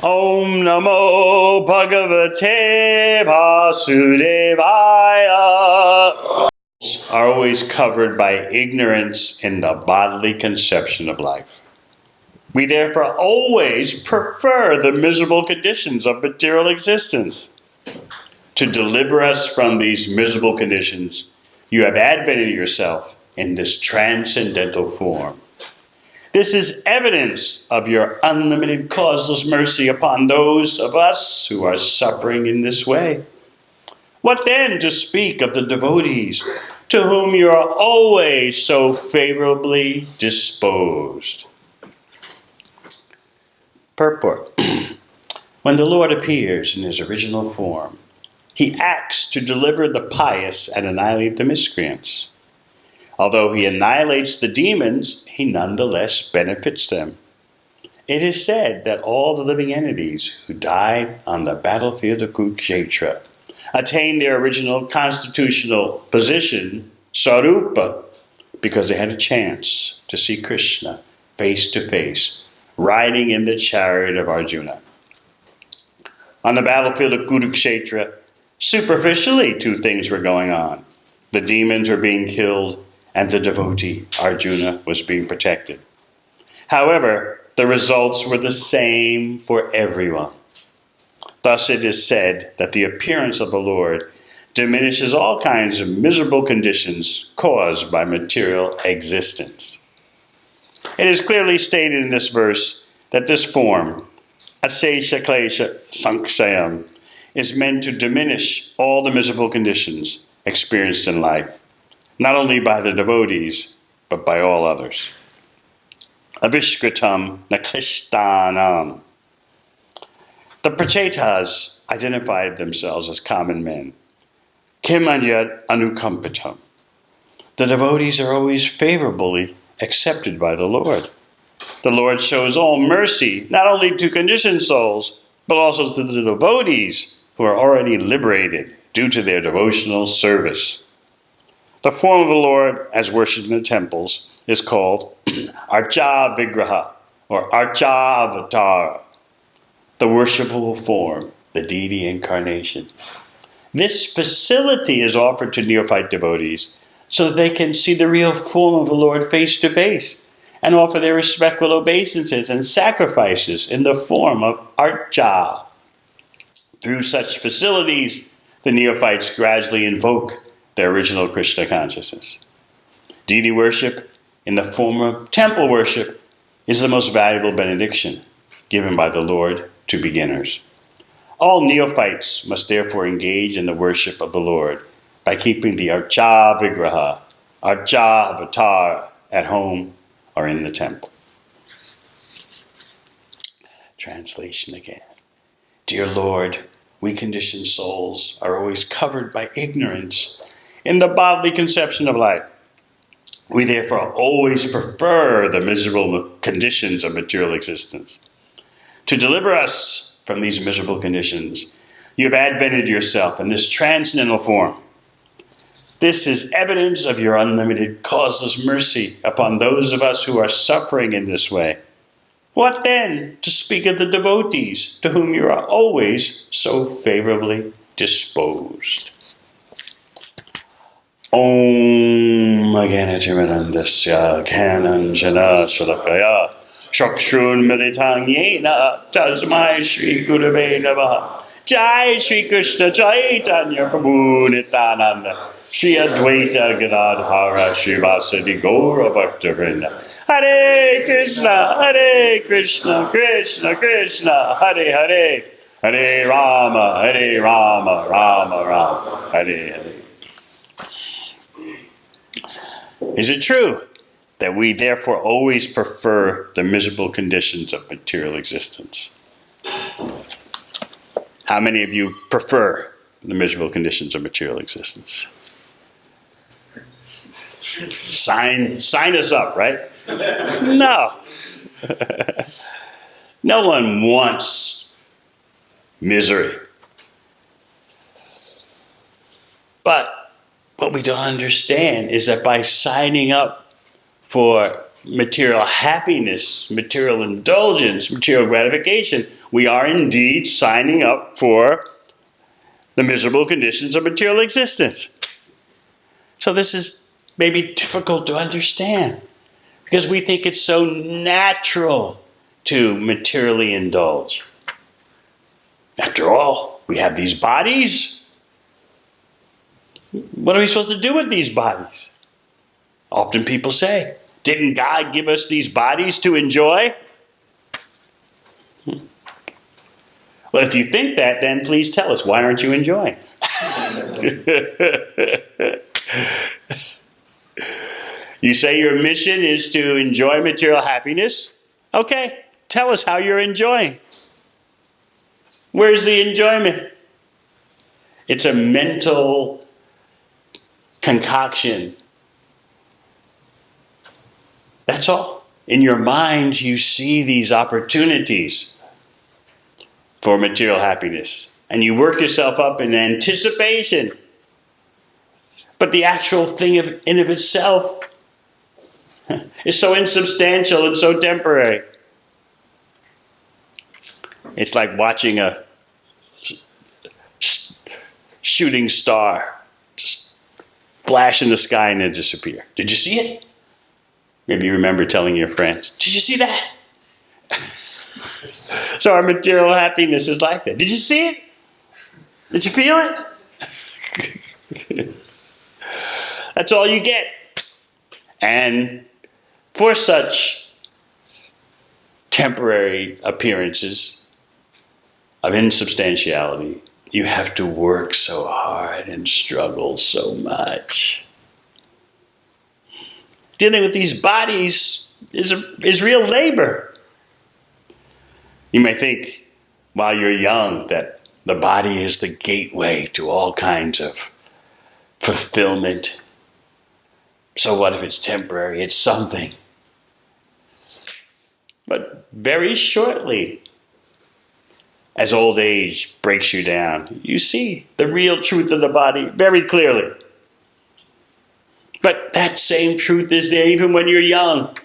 Om Namo Bhagavate Vasudevaya. Are always covered by ignorance in the bodily conception of life. We therefore always prefer the miserable conditions of material existence. To deliver us from these miserable conditions, you have advented yourself in this transcendental form. This is evidence of your unlimited causeless mercy upon those of us who are suffering in this way. What then to speak of the devotees to whom you are always so favorably disposed? Purport. When the Lord appears in his original form, he acts to deliver the pious and annihilate the miscreants. Although he annihilates the demons, he nonetheless benefits them. It is said that all the living entities who died on the battlefield of Kurukshetra attained their original constitutional position, Sarupa, because they had a chance to see Krishna face to face, riding in the chariot of Arjuna. On the battlefield of Kurukshetra, superficially two things were going on. The demons were being killed, and the devotee, Arjuna, was being protected. However, the results were the same for everyone. Thus it is said that the appearance of the Lord diminishes all kinds of miserable conditions caused by material existence. It is clearly stated in this verse that this form, Ashesha Klesha Sankshayam, is meant to diminish all the miserable conditions experienced in life, not only by the devotees, but by all others. Avishkritam Naklishtanam. The Prachetas identified themselves as common men. Kimanyat Anukampitam. The devotees are always favorably accepted by the Lord. The Lord shows all mercy, not only to conditioned souls, but also to the devotees who are already liberated due to their devotional service. The form of the Lord, as worshipped in the temples, is called Archa Vigraha, or Archa Avatar, the worshipable form, the deity incarnation. This facility is offered to neophyte devotees so that they can see the real form of the Lord face to face and offer their respectful obeisances and sacrifices in the form of Archa. Through such facilities, the neophytes gradually invoke their original Krishna consciousness. Deity worship in the form of temple worship is the most valuable benediction given by the Lord to beginners. All neophytes must therefore engage in the worship of the Lord by keeping the Archa Vigraha, Archa Avatar at home or in the temple. Translation again. Dear Lord, we conditioned souls are always covered by ignorance in the bodily conception of life. We therefore always prefer the miserable conditions of material existence. To deliver us from these miserable conditions, you have advented yourself in this transcendental form. This is evidence of your unlimited causeless mercy upon those of us who are suffering in this way. What then to speak of the devotees to whom you are always so favorably disposed? Om Ganatimirandasya Gyananjana Shalakaya Chakshun Militang Yena Tasmai Shri Gurave Namaha Jai Shri Krishna Chaitanya Prabhu Nityananda Shri Advaita Gadadhara Srivasadi Gaura Bhaktavrinda Hare Krishna, Krishna Krishna, Hare Hare, Hare Rama, Rama Rama, Hare Hare. Is it true that we therefore always prefer the miserable conditions of material existence? How many of you prefer the miserable conditions of material existence? Sign us up, right? No. No one wants misery. But what we don't understand is that by signing up for material happiness, material indulgence, material gratification, we are indeed signing up for the miserable conditions of material existence. So this is maybe difficult to understand because we think it's so natural to materially indulge. After all, we have these bodies. What are we supposed to do with these bodies? Often people say, didn't God give us these bodies to enjoy? Well, if you think that, then please tell us, why aren't you enjoying? You say your mission is to enjoy material happiness? Okay, tell us how you're enjoying. Where's the enjoyment? It's a mental concoction. That's all. In your mind, you see these opportunities for material happiness. And you work yourself up in anticipation. But the actual thing in of itself is so insubstantial and so temporary. It's like watching a shooting star just flash in the sky and then disappear. Did you see it? Maybe you remember telling your friends, did you see that? So our material happiness is like that. Did you see it? Did you feel it? That's all you get. And for such temporary appearances of insubstantiality, you have to work so hard and struggle so much. Dealing with these bodies is real labor. You may think, while you're young, that the body is the gateway to all kinds of fulfillment. So what if it's temporary? It's something. But very shortly, as old age breaks you down, you see the real truth of the body very clearly. But that same truth is there even when you're young.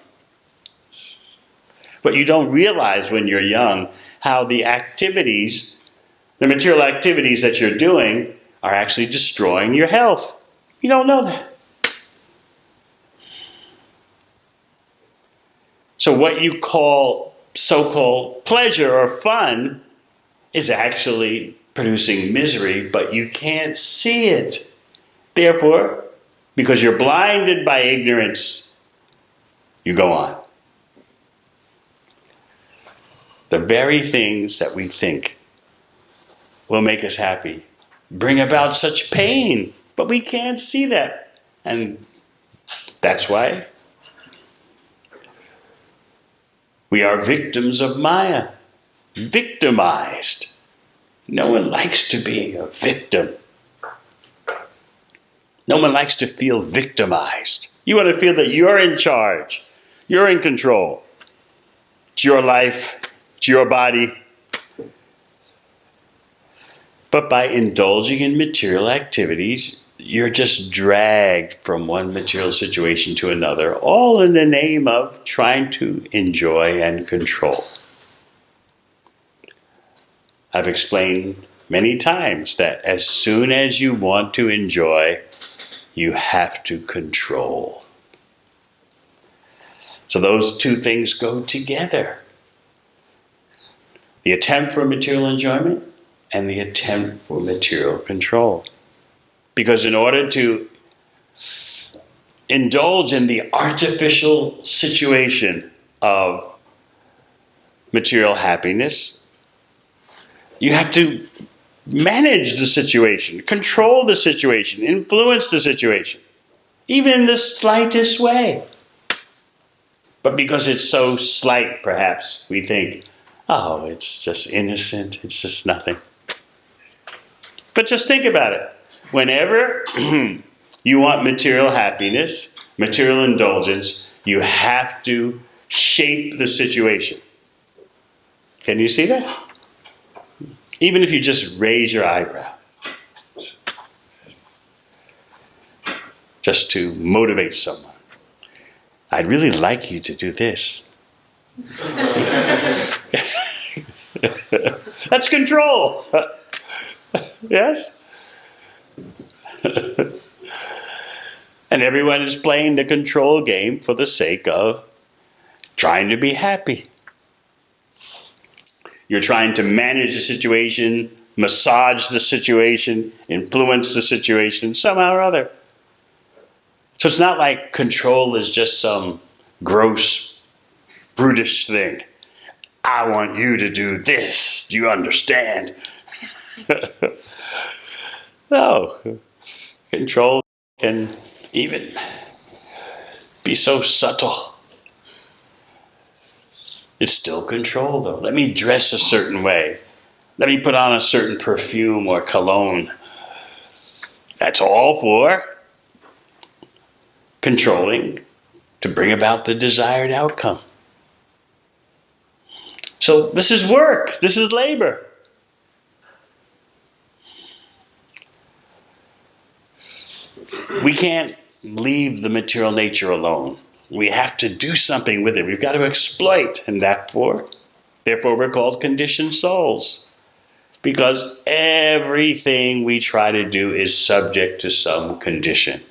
But you don't realize when you're young how the activities, the material activities that you're doing, are actually destroying your health. You don't know that. So what you call so-called pleasure or fun is actually producing misery, but you can't see it. Therefore, because you're blinded by ignorance, you go on. The very things that we think will make us happy bring about such pain, but we can't see that. And that's why we are victims of Maya, victimized. No one likes to be a victim. No one likes to feel victimized. You want to feel that you're in charge. You're in control. It's your life. It's your body. But by indulging in material activities, you're just dragged from one material situation to another, all in the name of trying to enjoy and control. I've explained many times that as soon as you want to enjoy, you have to control. So those two things go together. The attempt for material enjoyment and the attempt for material control. Because in order to indulge in the artificial situation of material happiness, you have to manage the situation, control the situation, influence the situation, even in the slightest way. But because it's so slight, perhaps, we think, oh, it's just innocent, it's just nothing. But just think about it. Whenever you want material happiness, material indulgence, you have to shape the situation. Can you see that? Even if you just raise your eyebrow. Just to motivate someone. I'd really like you to do this. That's control. Yes? And everyone is playing the control game for the sake of trying to be happy. You're trying to manage the situation, massage the situation, influence the situation somehow or other. So it's not like control is just some gross, brutish thing. I want you to do this. Do you understand? No. Control can even be so subtle. It's still control, though. Let me dress a certain way. Let me put on a certain perfume or cologne. That's all for controlling to bring about the desired outcome. So this is work. This is labor. We can't leave the material nature alone. We have to do something with it. We've got to exploit. And therefore we're called conditioned souls. Because everything we try to do is subject to some condition.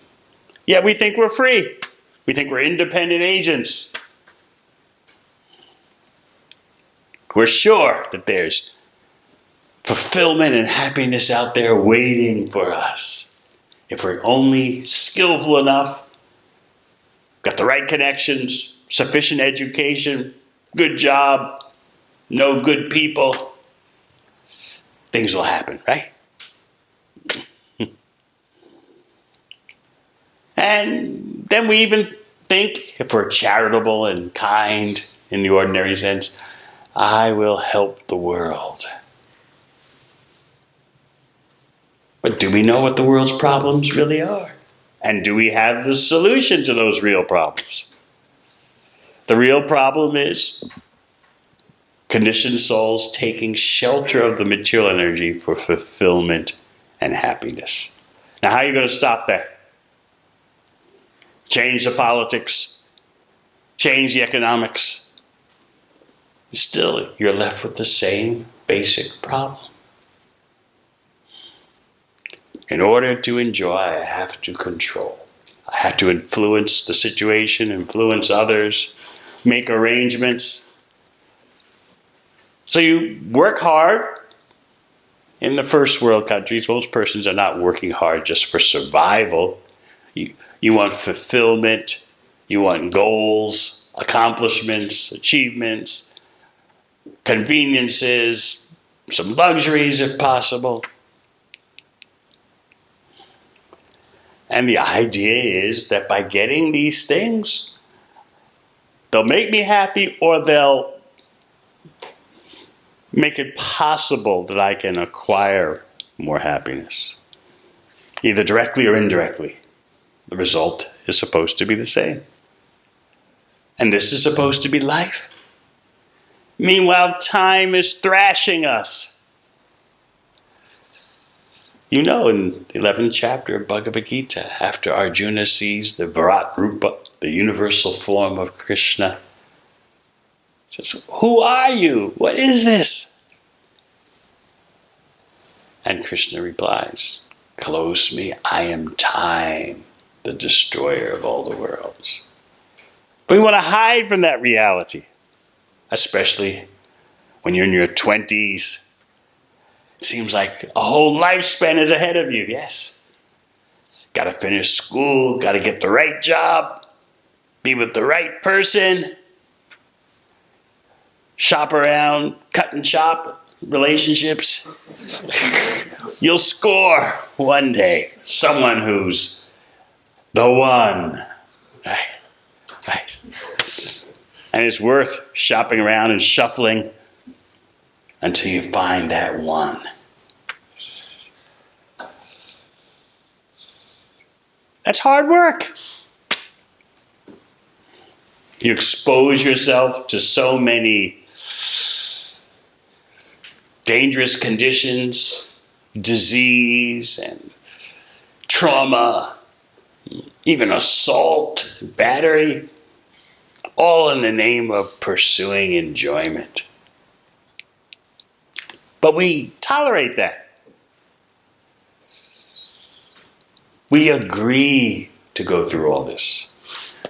Yet we think we're free. We think we're independent agents. We're sure that there's fulfillment and happiness out there waiting for us. If we're only skillful enough, got the right connections, sufficient education, good job, know good people, things will happen, right? And then we even think, if we're charitable and kind in the ordinary sense, I will help the world. But do we know what the world's problems really are? And do we have the solution to those real problems? The real problem is conditioned souls taking shelter of the material energy for fulfillment and happiness. Now, how are you going to stop that? Change the politics, change the economics. Still, you're left with the same basic problem. In order to enjoy, I have to control. I have to influence the situation, influence others, make arrangements. So you work hard. In the first world countries, most persons are not working hard just for survival. You want fulfillment. You want goals, accomplishments, achievements, conveniences, some luxuries if possible. And the idea is that by getting these things, they'll make me happy, or they'll make it possible that I can acquire more happiness, either directly or indirectly. The result is supposed to be the same. And this is supposed to be life. Meanwhile, time is thrashing us. You know, in the 11th chapter of Bhagavad Gita, after Arjuna sees the Virat Rupa, the universal form of Krishna, he says, "Who are you? What is this?" And Krishna replies, "Close me, I am time, the destroyer of all the worlds." But we want to hide from that reality, especially when you're in your 20s. It seems like a whole lifespan is ahead of you, yes. Got to finish school, got to get the right job, be with the right person, shop around, cut and chop, relationships. You'll score one day someone who's the one, right? And it's worth shopping around and shuffling until you find that one. That's hard work. You expose yourself to so many dangerous conditions, disease and trauma, even assault, battery, all in the name of pursuing enjoyment. But we tolerate that. We agree to go through all this.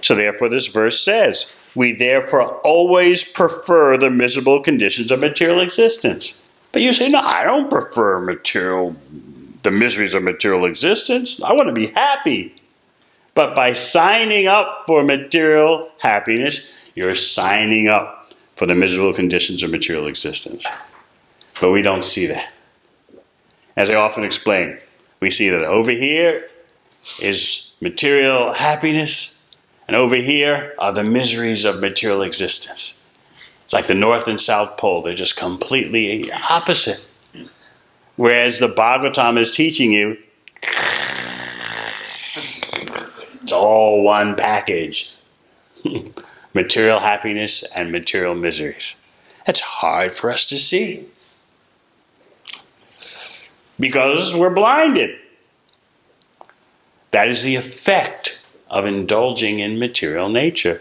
So therefore this verse says, we therefore always prefer the miserable conditions of material existence. But you say, no, I don't prefer the miseries of material existence. I want to be happy. But by signing up for material happiness, you're signing up for the miserable conditions of material existence. But we don't see that. As I often explain, we see that over here is material happiness, and over here are the miseries of material existence. It's like the North and South Pole. They're just completely opposite. Whereas the Bhagavatam is teaching you, it's all one package. Material happiness and material miseries. That's hard for us to see. Because we're blinded. That is the effect of indulging in material nature.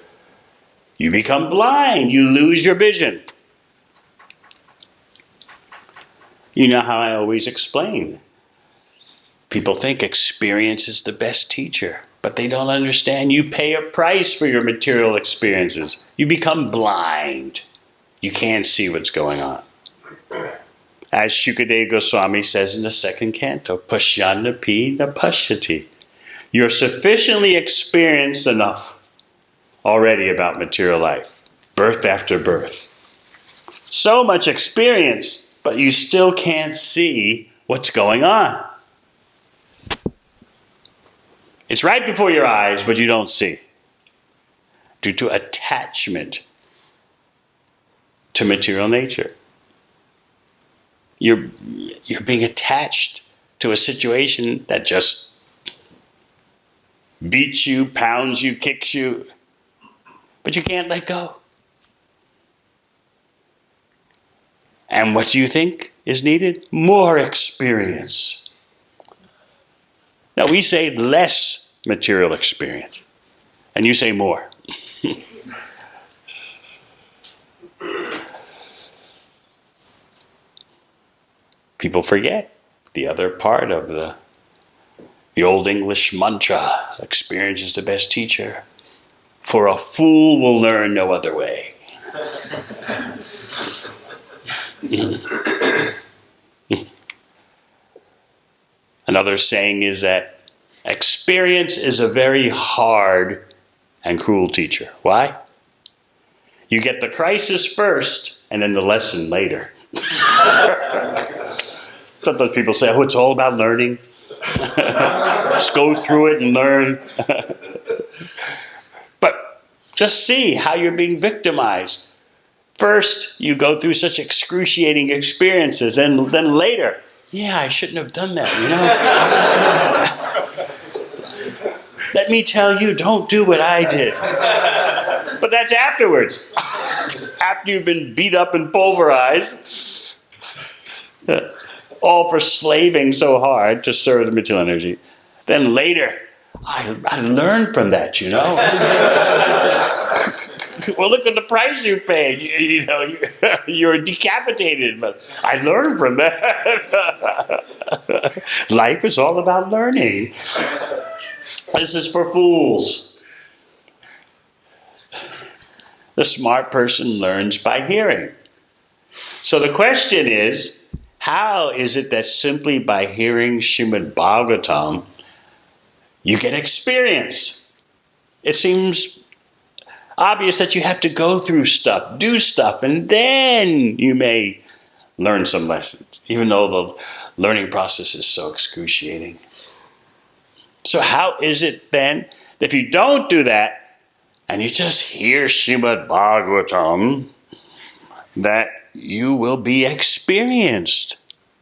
You become blind. You lose your vision. You know how I always explain. People think experience is the best teacher, but they don't understand you pay a price for your material experiences. You become blind. You can't see what's going on. As HH Goswami says in the second canto, Pashyanapi na pashyati. You're sufficiently experienced enough already about material life, birth after birth. So much experience, but you still can't see what's going on. It's right before your eyes, but you don't see. Due to attachment to material nature. You're being attached to a situation that just beats you, pounds you, kicks you, but you can't let go. And what do you think is needed? More experience. Now we say less material experience, and you say more. People forget the other part of the old English mantra, experience is the best teacher. For a fool will learn no other way. Another saying is that experience is a very hard and cruel teacher. Why? You get the crisis first and then the lesson later. Sometimes people say, oh, it's all about learning. Just go through it and learn. But just see how you're being victimized. First, you go through such excruciating experiences, and then later, yeah, I shouldn't have done that, Let me tell you, don't do what I did. But that's afterwards. After you've been beat up and pulverized. All for slaving so hard to serve the material energy. Then later, I learned from that, Well, look at the price you paid. You're decapitated, but I learned from that. Life is all about learning. This is for fools. The smart person learns by hearing. So the question is, how is it that simply by hearing Srimad Bhagavatam, you get experience? It seems obvious that you have to go through stuff, do stuff, and then you may learn some lessons, even though the learning process is so excruciating. So how is it then that if you don't do that, and you just hear Srimad Bhagavatam, that you will be experienced?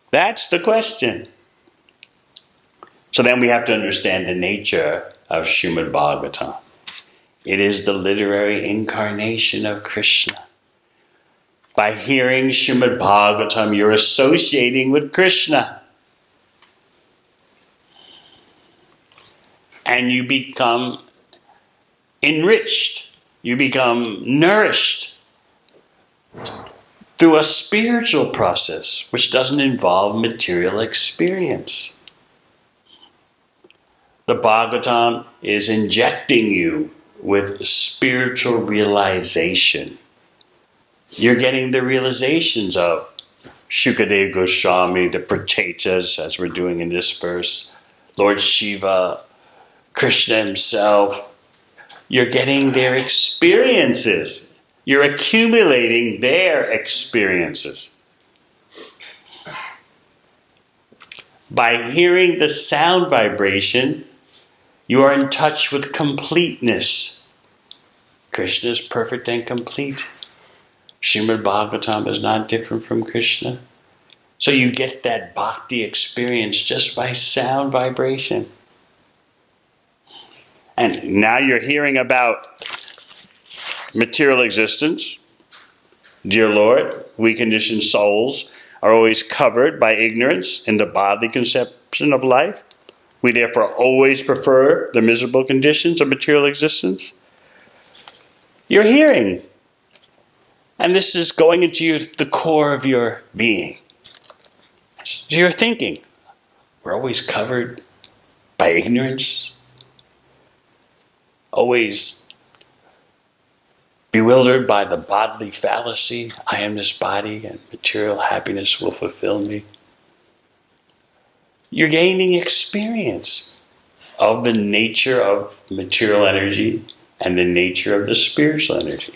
That's the question. So then we have to understand the nature of Srimad Bhagavatam. It is the literary incarnation of Krishna. By hearing Srimad Bhagavatam, you're associating with Krishna. And you become enriched. You become nourished. through a spiritual process which doesn't involve material experience. The Bhagavatam is injecting you with spiritual realization. You're getting the realizations of Shukadeva Goswami, the Prachetas, as we're doing in this verse, Lord Shiva, Krishna himself. You're getting their experiences. You're accumulating their experiences. By hearing the sound vibration, you are in touch with completeness. Krishna is perfect and complete. Srimad Bhagavatam is not different from Krishna. So you get that bhakti experience just by sound vibration. And now you're hearing about material existence. Dear Lord, we conditioned souls are always covered by ignorance in the bodily conception of life. We therefore always prefer the miserable conditions of material existence. You're hearing. And this is going into the core of your being. So you're thinking. We're always covered by ignorance. Always bewildered by the bodily fallacy. I am this body and material happiness will fulfill me. You're gaining experience of the nature of material energy and the nature of the spiritual energy.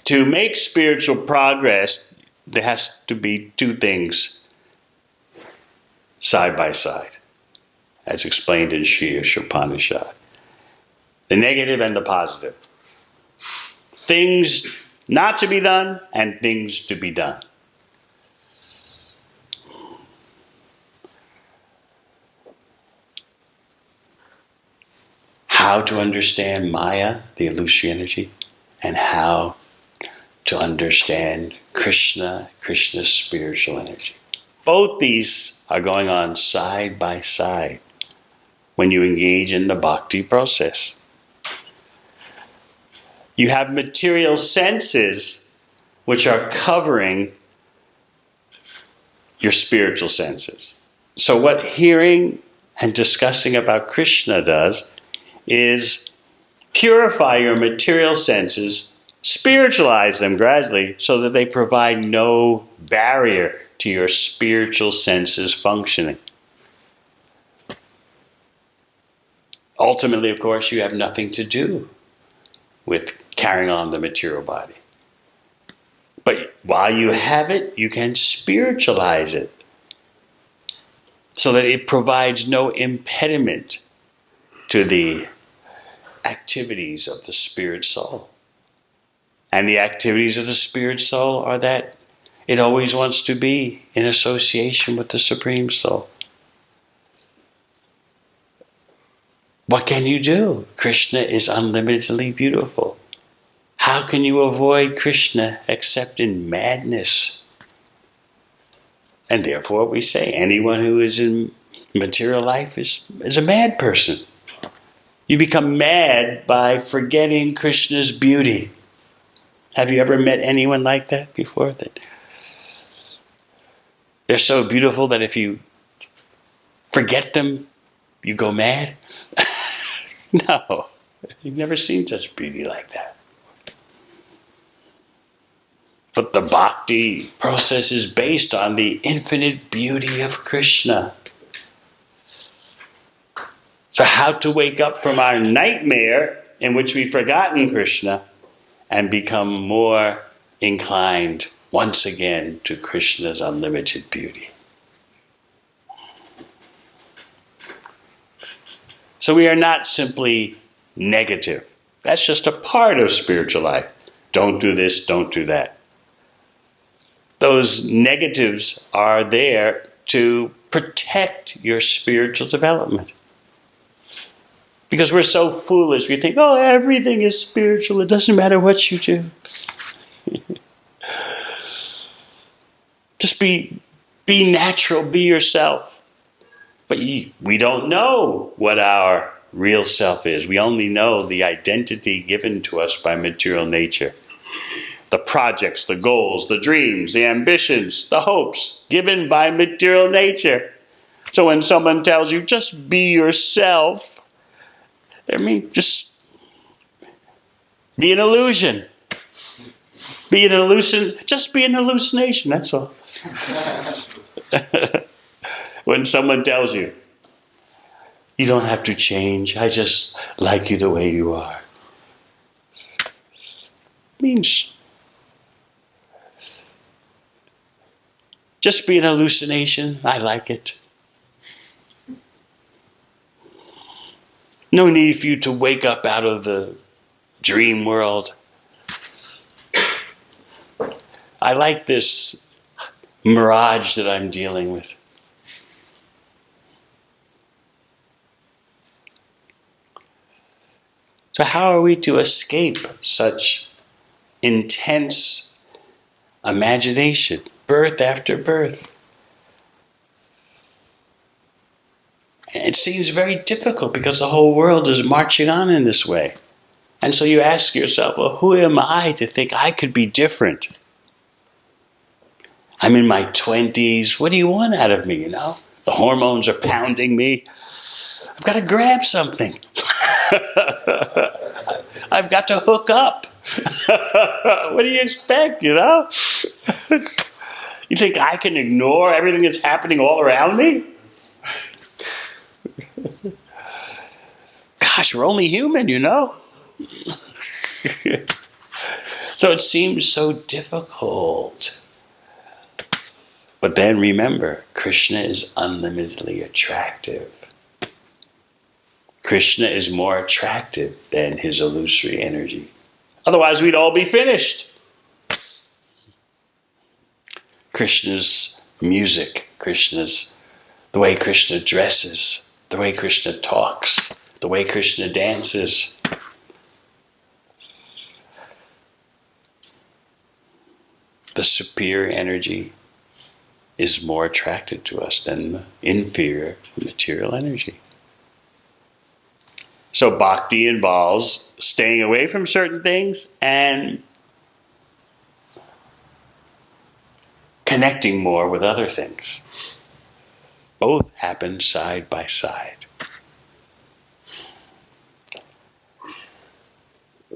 To make spiritual progress, there has to be two things side by side, as explained in Sri Upanishad. The negative and the positive. Things not to be done and things to be done. How to understand Maya, the illusory energy, and how to understand Krishna, Krishna's spiritual energy. Both these are going on side by side when you engage in the bhakti process. You have material senses which are covering your spiritual senses. So what hearing and discussing about Krishna does is purify your material senses, spiritualize them gradually so that they provide no barrier to your spiritual senses functioning. Ultimately, of course, you have nothing to do with carrying on the material body. But while you have it, you can spiritualize it so that it provides no impediment to the activities of the spirit soul. And the activities of the spirit soul are that it always wants to be in association with the Supreme Soul. What can you do? Krishna is unlimitedly beautiful. How can you avoid Krishna except in madness? And therefore we say anyone who is in material life is a mad person. You become mad by forgetting Krishna's beauty. Have you ever met anyone like that before? That they're so beautiful that if you forget them, you go mad? No, you've never seen such beauty like that. But the bhakti process is based on the infinite beauty of Krishna. So how to wake up from our nightmare in which we've forgotten Krishna and become more inclined once again to Krishna's unlimited beauty. So we are not simply negative. That's just a part of spiritual life. Don't do this, don't do that. Those negatives are there to protect your spiritual development. Because we're so foolish, we think, oh, everything is spiritual, it doesn't matter what you do. Just be natural, be yourself. But we don't know what our real self is. We only know the identity given to us by material nature. the projects, the goals, the dreams, the ambitions, the hopes given by material nature. So when someone tells you, just be yourself, I mean, just be an illusion. Just be an hallucination, that's all. When someone tells you, you don't have to change, I just like you the way you are. Means just be an hallucination, I like it. No need for you to wake up out of the dream world. I like this mirage that I'm dealing with. So how are we to escape such intense imagination, birth after birth? And it seems very difficult because the whole world is marching on in this way. And so you ask yourself, well, who am I to think I could be different? I'm in my 20s. What do you want out of me, The hormones are pounding me. I've got to grab something. I've got to hook up. What do you expect, You think I can ignore everything that's happening all around me? Gosh, we're only human, So it seems so difficult. But then remember, Krishna is unlimitedly attractive. Krishna is more attractive than his illusory energy. Otherwise, we'd all be finished. Krishna's music, the way Krishna dresses, the way Krishna talks, the way Krishna dances. The superior energy is more attracted to us than the inferior material energy. So bhakti involves staying away from certain things and connecting more with other things. Both happen side by side.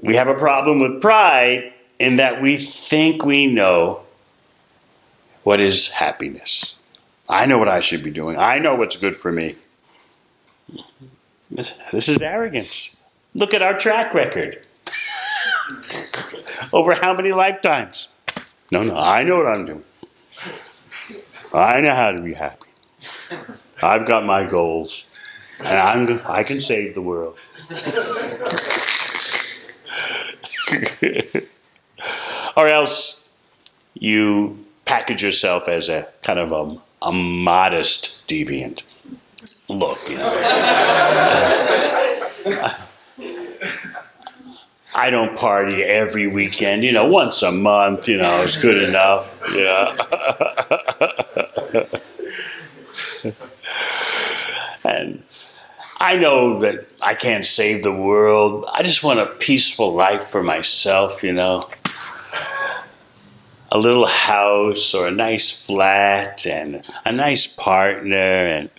We have a problem with pride in that we think we know what is happiness. I know what I should be doing. I know what's good for me. This is arrogance. Look at our track record. Over how many lifetimes? No, I know what I'm doing. I know how to be happy. I've got my goals. And I can save the world. Or else you package yourself as a kind of a modest deviant. Look, I don't party every weekend, once a month, is good enough, And I know that I can't save the world. I just want a peaceful life for myself, A little house or a nice flat and a nice partner and,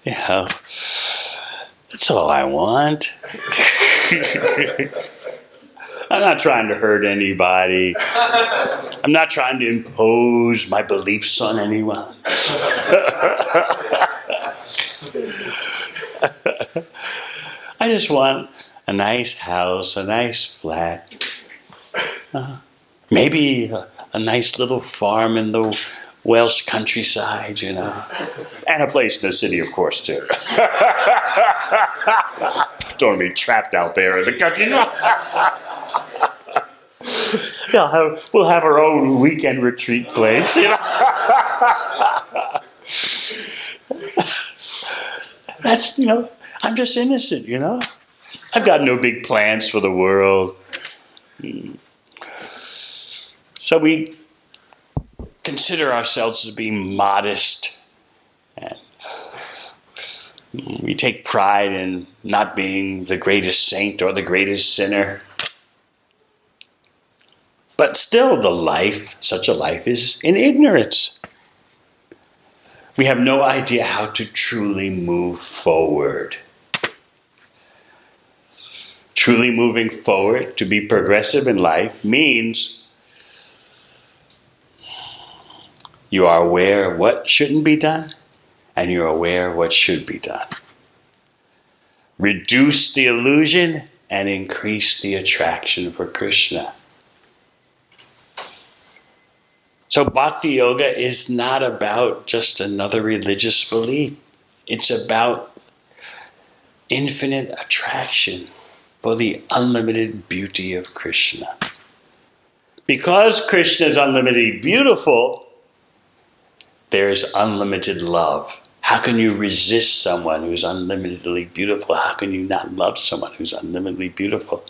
that's all I want. I'm not trying to hurt anybody. I'm not trying to impose my beliefs on anyone. I just want a nice house, a nice flat, maybe a nice little farm in the Welsh countryside, and a place in the city, of course, too. Don't want to be trapped out there in the countryside. We'll have our own weekend retreat place, That's, I'm just innocent, I've got no big plans for the world. So we consider ourselves to be modest, and we take pride in not being the greatest saint or the greatest sinner. But still such a life is in ignorance. We have no idea how to truly move forward. Truly moving forward, to be progressive in life, means you are aware of what shouldn't be done, and you're aware of what should be done. Reduce the illusion and increase the attraction for Krishna. So Bhakti Yoga is not about just another religious belief. It's about infinite attraction for the unlimited beauty of Krishna. Because Krishna is unlimitedly beautiful, there is unlimited love. How can you resist someone who's unlimitedly beautiful? How can you not love someone who's unlimitedly beautiful?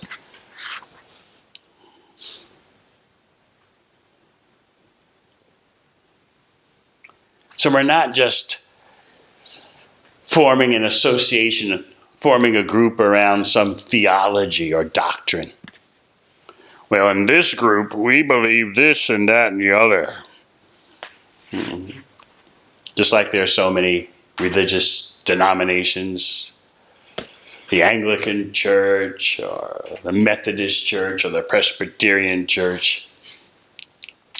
So we're not just forming an association, forming a group around some theology or doctrine. Well, in this group, we believe this and that and the other. Just like there are so many religious denominations, the Anglican Church or the Methodist Church or the Presbyterian Church,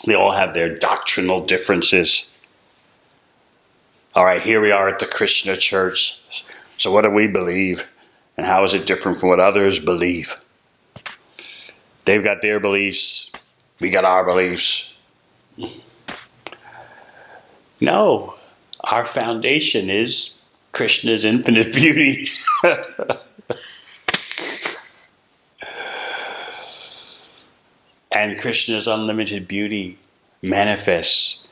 they all have their doctrinal differences. All right, here we are at the Krishna Church. So what do we believe? And how is it different from what others believe? They've got their beliefs. We got our beliefs. No, our foundation is Krishna's infinite beauty. And Krishna's unlimited beauty manifests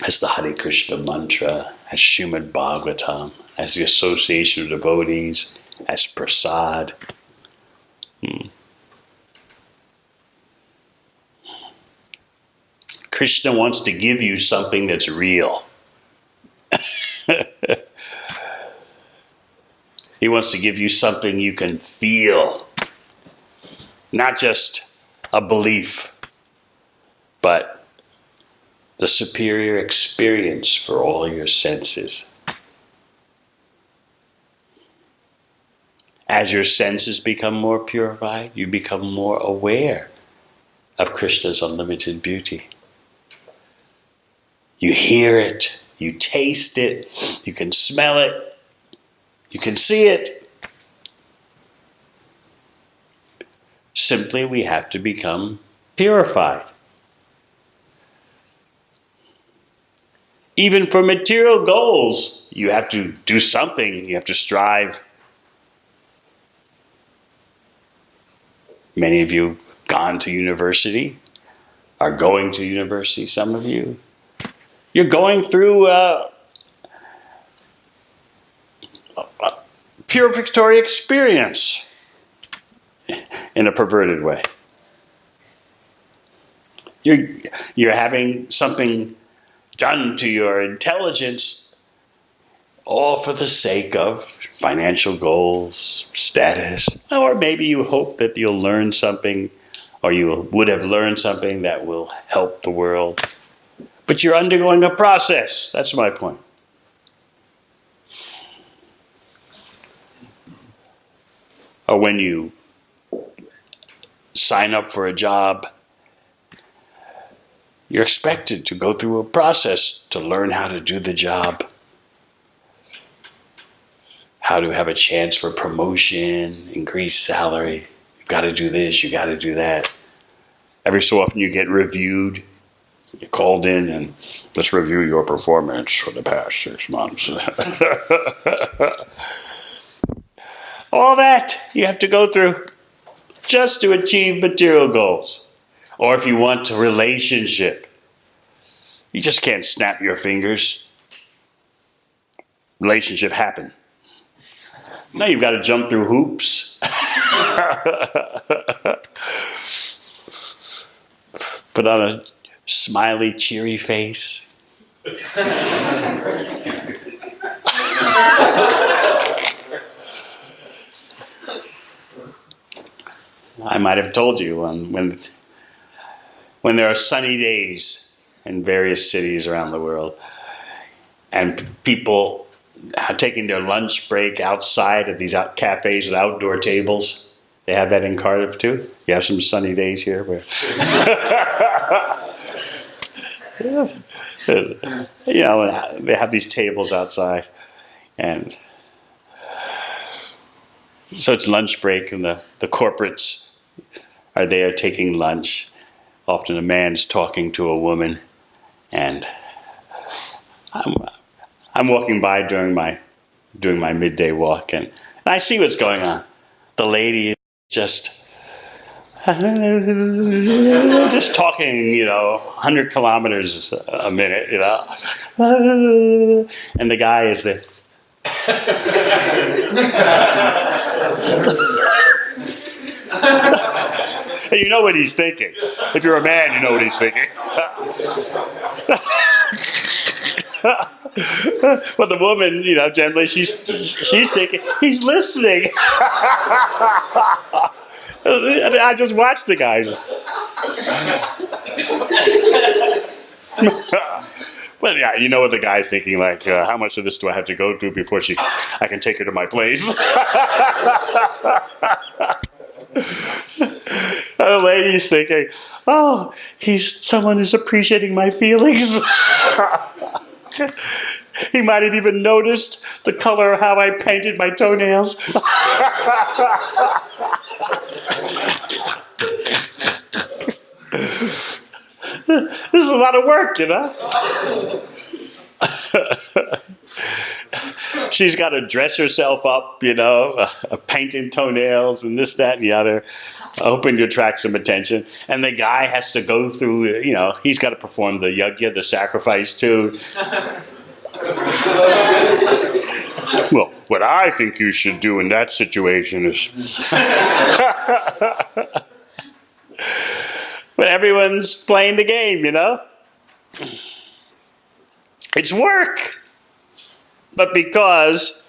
as the Hare Krishna mantra, as Srimad Bhagavatam, as the association of devotees, as prasad. Krishna wants to give you something that's real. He wants to give you something you can feel. Not just a belief, but the superior experience for all your senses. As your senses become more purified, you become more aware of Krishna's unlimited beauty. You hear it, you taste it, you can smell it, you can see it. Simply, we have to become purified. Even for material goals, you have to do something, you have to strive. Many of you have gone to university, are going to university, some of you. You're going through a purificatory experience in a perverted way. You're having something done to your intelligence, all for the sake of financial goals, status, or maybe you hope that you'll learn something, or you would have learned something that will help the world. But you're undergoing a process. That's my point. Or when you sign up for a job, you're expected to go through a process to learn how to do the job, how to have a chance for promotion, increased salary. You've got to do this, you've got to do that. Every so often you get reviewed. You're called in and let's review your performance for the past 6 months. All that you have to go through just to achieve material goals. Or if you want a relationship, you just can't snap your fingers. Relationship happen. Now you've got to jump through hoops. Put on a smiley, cheery face. I might have told you when there are sunny days in various cities around the world, and people are taking their lunch break outside at these cafes with outdoor tables. They have that in Cardiff too. You have some sunny days here where they have these tables outside, and so it's lunch break, and the corporates are there taking lunch. Often a man's talking to a woman, and I'm walking by doing my midday walk, and I see what's going on. The lady is just talking, 100 kilometers a minute, and the guy is there. You know what he's thinking. If you're a man, you know what he's thinking. But the woman, generally she's thinking, he's listening. I just watched the guy. But yeah, you know what the guy's thinking, like, how much of this do I have to go through before I can take her to my place? The lady's thinking, oh, someone is appreciating my feelings. He might have even noticed the color of how I painted my toenails. This is a lot of work, She's got to dress herself up, painting toenails and this, that, and the other, hoping to attract some attention. And the guy has to go through, he's got to perform the yajna, the sacrifice too. Well, what I think you should do in that situation is... But everyone's playing the game, It's work. But because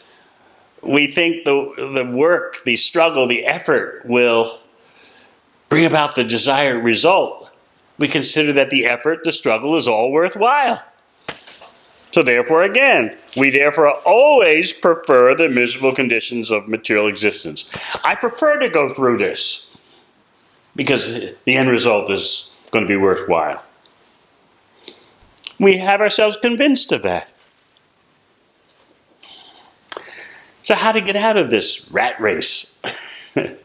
we think the work, the struggle, the effort will bring about the desired result, we consider that the effort, the struggle is all worthwhile. So therefore, again, we therefore always prefer the miserable conditions of material existence. I prefer to go through this because the end result is going to be worthwhile. We have ourselves convinced of that. So how to get out of this rat race? The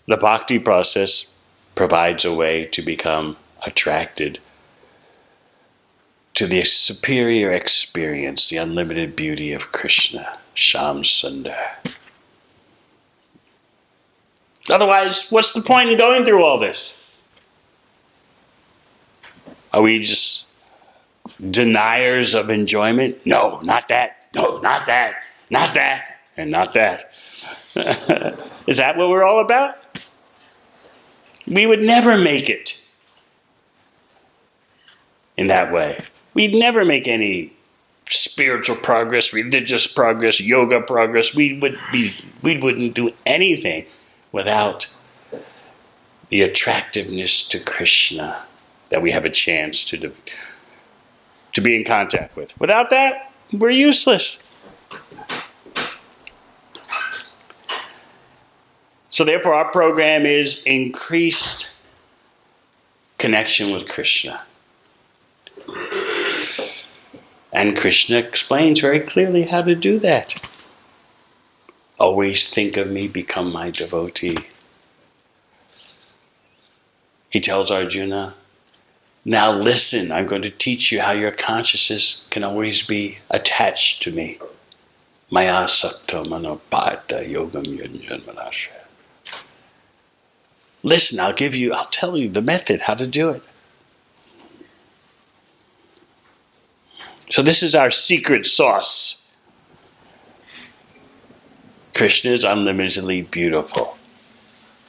bhakti process provides a way to become attracted to the superior experience, the unlimited beauty of Krishna, Sham Sundar. Otherwise, what's the point in going through all this? Are we just deniers of enjoyment? No, not that. No, not that. Not that. And not that. Is that what we're all about? We would never make it in that way. We'd never make any spiritual progress, religious progress, yoga progress. We wouldn't do anything without the attractiveness to Krishna that we have a chance to be in contact with. Without that, we're useless. So therefore, our program is increased connection with Krishna. And Krishna explains very clearly how to do that. Always think of me, become my devotee. He tells Arjuna, now listen, I'm going to teach you how your consciousness can always be attached to me. Maya sakta manopada yogam yunjanmanasha. Listen, I'll tell you the method, how to do it. So this is our secret sauce. Krishna is unlimitedly beautiful.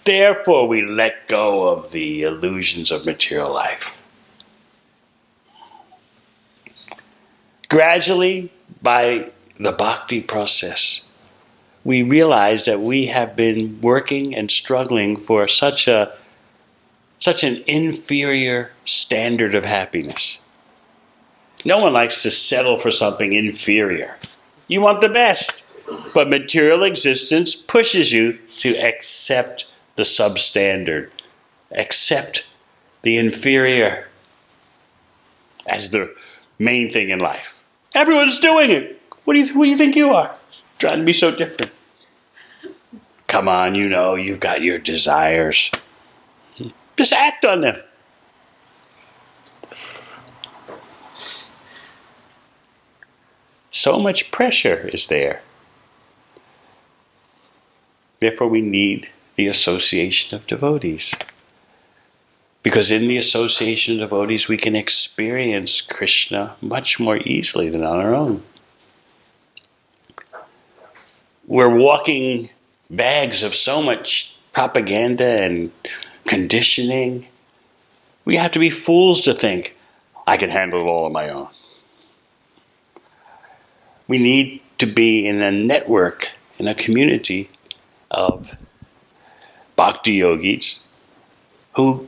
Therefore, we let go of the illusions of material life. Gradually, by the bhakti process, we realize that we have been working and struggling for such an inferior standard of happiness. No one likes to settle for something inferior. You want the best. But material existence pushes you to accept the substandard, accept the inferior as the main thing in life. Everyone's doing it. Who do you think you are? Trying to be so different. Come on, you've got your desires. Just act on them. So much pressure is there. Therefore, we need the association of devotees. Because in the association of devotees, we can experience Krishna much more easily than on our own. We're walking bags of so much propaganda and conditioning. We have to be fools to think, I can handle it all on my own. We need to be in a network, in a community of bhakti yogis who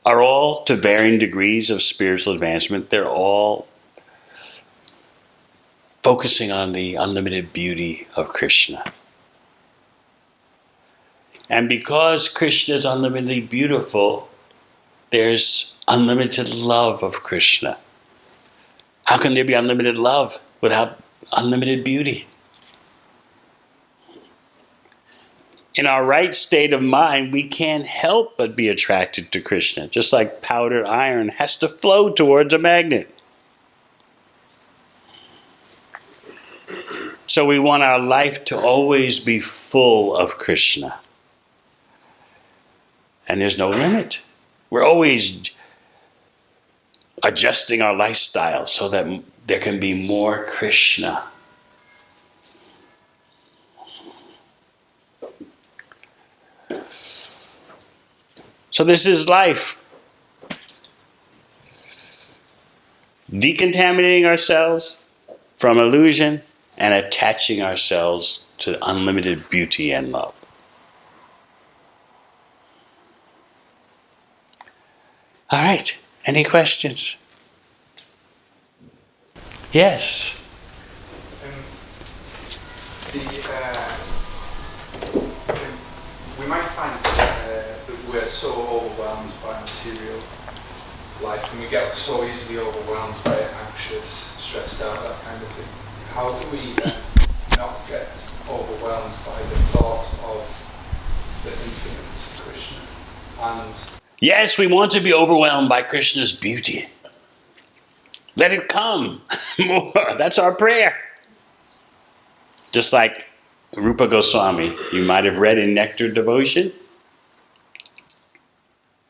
are all to varying degrees of spiritual advancement. They're all focusing on the unlimited beauty of Krishna. And because Krishna is unlimitedly beautiful, there's unlimited love of Krishna. How can there be unlimited love without unlimited beauty? In our right state of mind, we can't help but be attracted to Krishna, just like powdered iron has to flow towards a magnet. So we want our life to always be full of Krishna. And there's no limit. We're always adjusting our lifestyle so that there can be more Krishna. So this is life. Decontaminating ourselves from illusion and attaching ourselves to unlimited beauty and love. All right. Any questions? Yes. We might find that we're so overwhelmed by material life, and we get so easily overwhelmed by it, anxious, stressed out, that kind of thing. How do we then not get overwhelmed by the thought of the infinite Krishna? And yes, we want to be overwhelmed by Krishna's beauty. Let it come more. That's our prayer. Just like Rupa Goswami, you might have read in Nectar Devotion,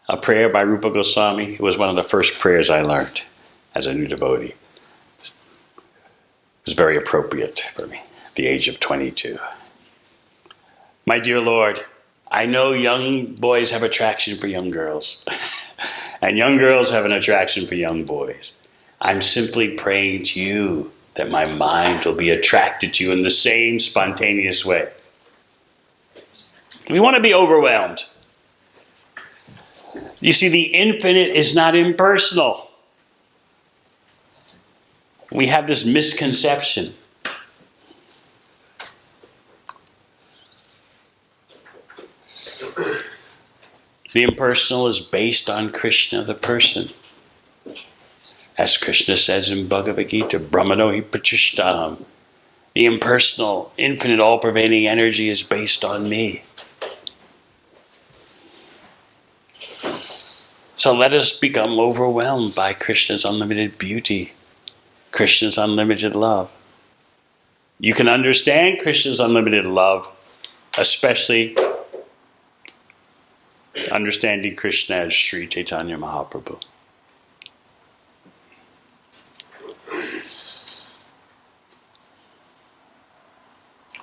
a prayer by Rupa Goswami. It was one of the first prayers I learned as a new devotee. It was very appropriate for me at the age of 22. My dear Lord, I know young boys have attraction for young girls, and young girls have an attraction for young boys. I'm simply praying to you that my mind will be attracted to you in the same spontaneous way. We want to be overwhelmed. You see, the infinite is not impersonal. We have this misconception. The impersonal is based on Krishna, the person. As Krishna says in Bhagavad Gita, Brahmano hi pratistham. The impersonal, infinite, all-pervading energy is based on me. So let us become overwhelmed by Krishna's unlimited beauty, Krishna's unlimited love. You can understand Krishna's unlimited love, especially understanding Krishna as Sri Chaitanya Mahaprabhu.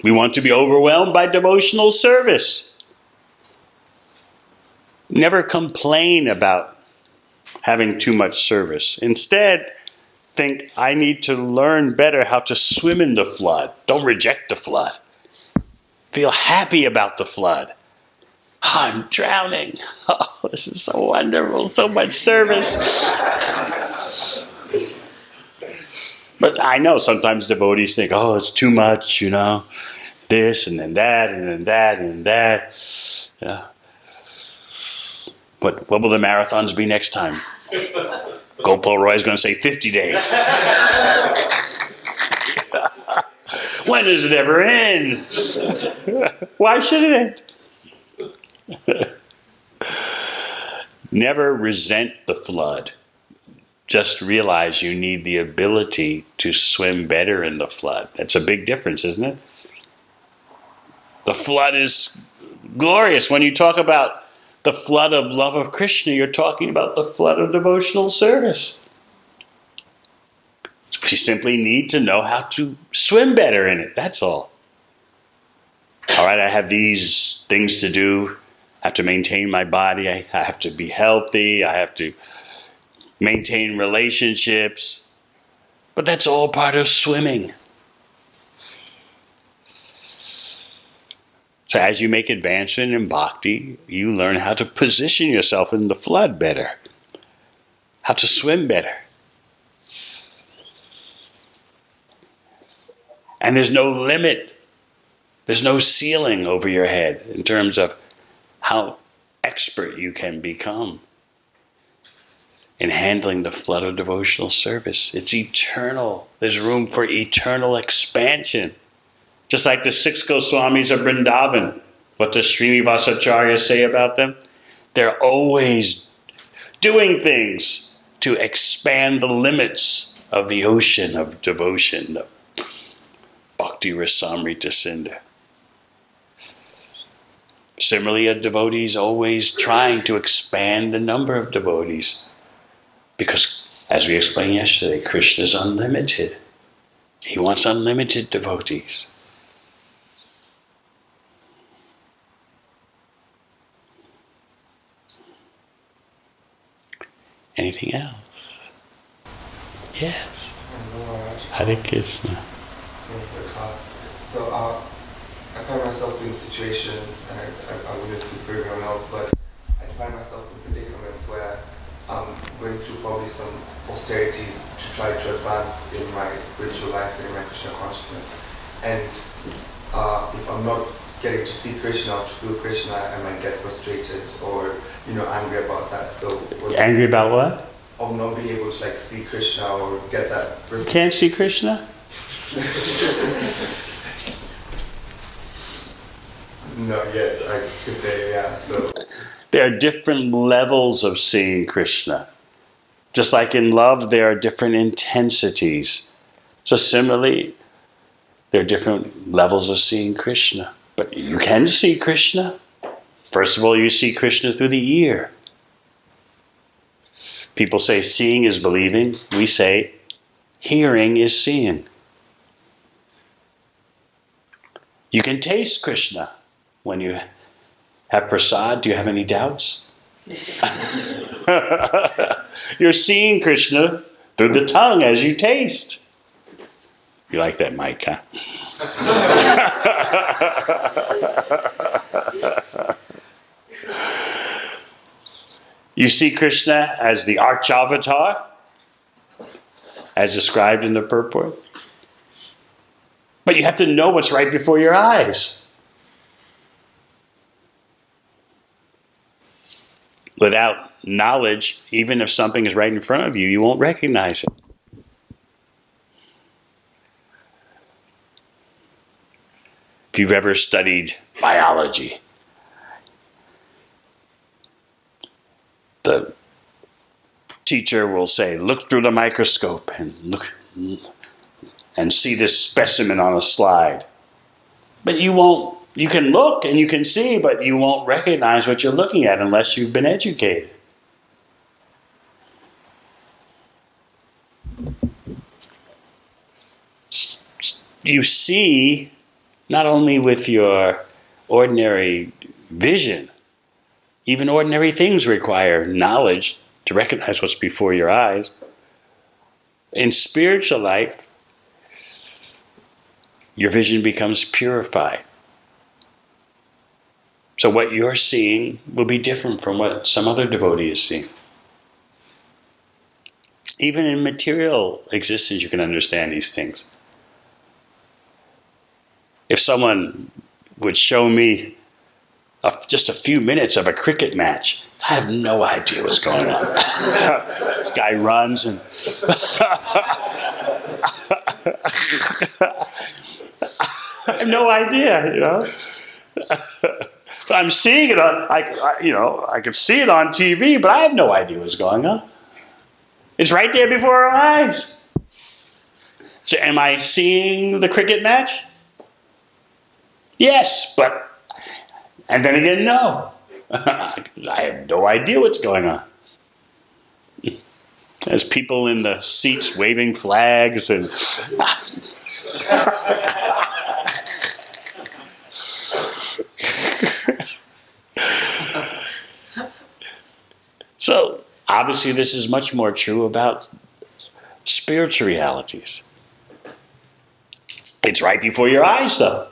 We want to be overwhelmed by devotional service. Never complain about having too much service. Instead, think, I need to learn better how to swim in the flood. Don't reject the flood. feel happy about the flood. Oh, I'm drowning. Oh, this is so wonderful, so much service. But I know sometimes devotees think, oh, it's too much, this and then that and then that and that. Yeah. But what will the marathons be next time? Gopal Roy is going to say 50 days. When does it ever end? Why should it end? Never resent the flood. Just realize you need the ability to swim better in the flood. That's a big difference, isn't it? The flood is glorious. When you talk about the flood of love of Krishna, you're talking about the flood of devotional service. You simply need to know how to swim better in it. That's all. All right, I have these things to do. I have to maintain my body. I have to be healthy. I have to maintain relationships. But that's all part of swimming. So as you make advancement in bhakti, you learn how to position yourself in the flood better. How to swim better. And there's no limit. There's no ceiling over your head in terms of how expert you can become in handling the flood of devotional service. It's eternal. There's room for eternal expansion. Just like the 6 Goswamis of Vrindavan. What does Srinivasacharya say about them? They're always doing things to expand the limits of the ocean of devotion, of Bhakti Rasamrita Sindhu. Similarly, a devotee is always trying to expand the number of devotees. Because, as we explained yesterday, Krishna is unlimited. He wants unlimited devotees. Anything else? Yes. Hare Krishna. So I find myself in situations, and I wouldn't speak for everyone else, but I find myself in predicaments where I'm going through probably some austerities to try to advance in my spiritual life and in my Krishna consciousness. And if I'm not getting to see Krishna or to feel Krishna, I might get frustrated or angry about that. So angry about what? Of not being able to see Krishna or get that. You can't see Krishna? Not yet, I could say, yeah. So there are different levels of seeing Krishna. Just like in love, there are different intensities. So similarly, there are different levels of seeing Krishna. But you can see Krishna. First of all, you see Krishna through the ear. People say seeing is believing. We say hearing is seeing. You can taste Krishna when you have prasad. Do you have any doubts? You're seeing Krishna through the tongue as you taste. You like that mic, huh? You see Krishna as the Archavatar, as described in the purport. But you have to know what's right before your eyes. Without knowledge, even if something is right in front of you, you won't recognize it. If you've ever studied biology, the teacher will say, look through the microscope and look and see this specimen on a slide. But you won't. You can look and you can see, but you won't recognize what you're looking at unless you've been educated. You see not only with your ordinary vision, even ordinary things require knowledge to recognize what's before your eyes. In spiritual life, your vision becomes purified. So what you're seeing will be different from what some other devotee is seeing. Even in material existence, you can understand these things. If someone would show me just a few minutes of a cricket match, I have no idea what's going on. This guy runs and I have no idea, you know. So I'm seeing it on, I can see it on TV, but I have no idea what's going on. It's right there before our eyes. So am I seeing the cricket match? Yes, but, and then again, no. I have no idea what's going on. There's people in the seats waving flags and... So, obviously this is much more true about spiritual realities. It's right before your eyes, though.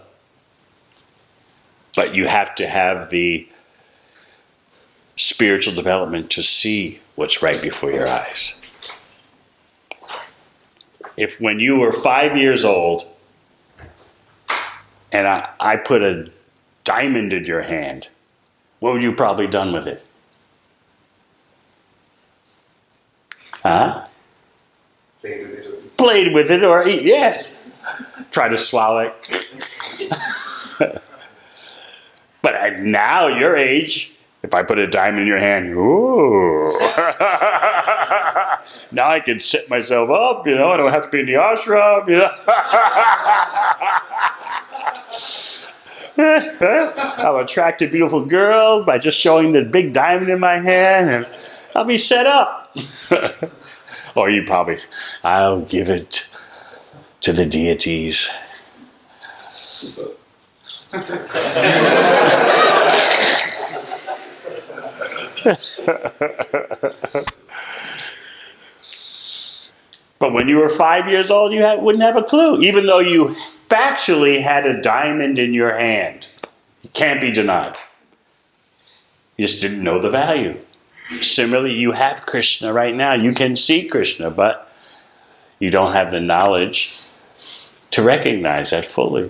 But you have to have the spiritual development to see what's right before your eyes. If when you were 5 years old and I put a diamond in your hand, what would you probably done with it? Huh? Played with it or eat, yes. Try to swallow it. But now, your age, if I put a diamond in your hand, ooh. Now I can set myself up, you know, I don't have to be in the ashram, you know. I'll attract a beautiful girl by just showing the big diamond in my hand, and I'll be set up. Or you probably, I'll give it to the deities. But when you were 5 years old, you wouldn't have a clue, even though you factually had a diamond in your hand. It can't be denied. You just didn't know the value. Similarly, you have Krishna right now. You can see Krishna, but you don't have the knowledge to recognize that fully.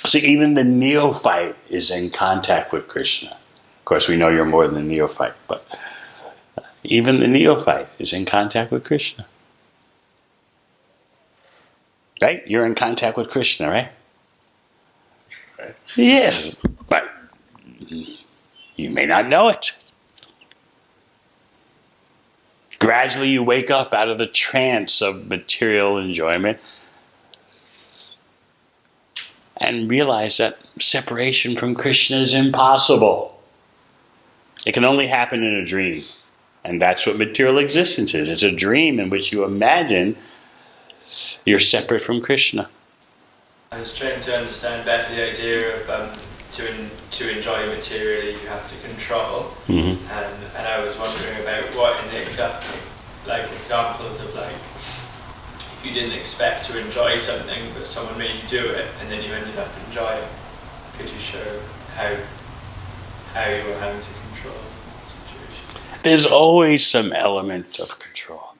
So even the neophyte is in contact with Krishna. Of course, we know you're more than a neophyte, but even the neophyte is in contact with Krishna. Right? You're in contact with Krishna, right? Right. Yes, but you may not know it. Gradually you wake up out of the trance of material enjoyment and realize that separation from Krishna is impossible. It can only happen in a dream. And that's what material existence is. It's a dream in which you imagine you're separate from Krishna. I was trying to understand better the idea of to enjoy materially you have to control. Mm-hmm. And I was wondering about what in the examples of if you didn't expect to enjoy something but someone made you do it and then you ended up enjoying, could you show how you were having to control the situation? There's always some element of control.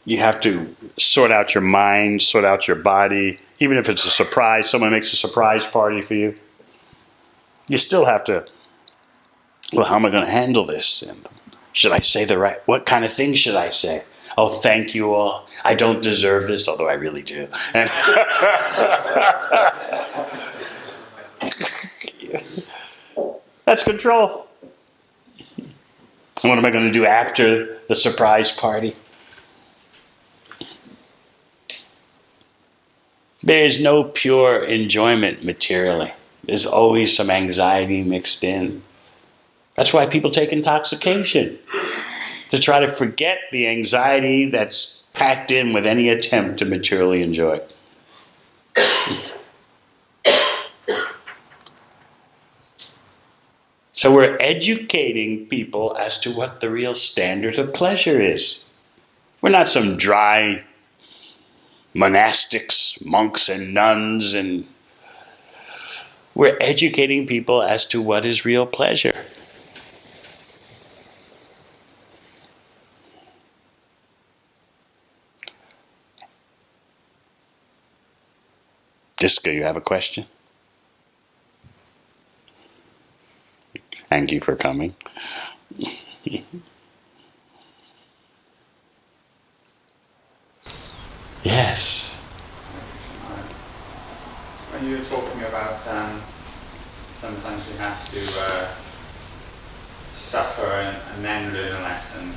You have to sort out your mind, sort out your body. Even if it's a surprise, someone makes a surprise party for you. You still have to, well, how am I going to handle this? And should I say what kind of things should I say? Oh, thank you all. I don't deserve this, although I really do. And that's control. What am I going to do after the surprise party? There is no pure enjoyment materially. There's always some anxiety mixed in. That's why people take intoxication, to try to forget the anxiety that's packed in with any attempt to materially enjoy. So we're educating people as to what the real standard of pleasure is. We're not some dry monastics, monks and nuns and We're educating people as to what is real pleasure. Disco, you have a question? Thank you for coming. Yes. When you were talking about sometimes we have to suffer and then learn a lesson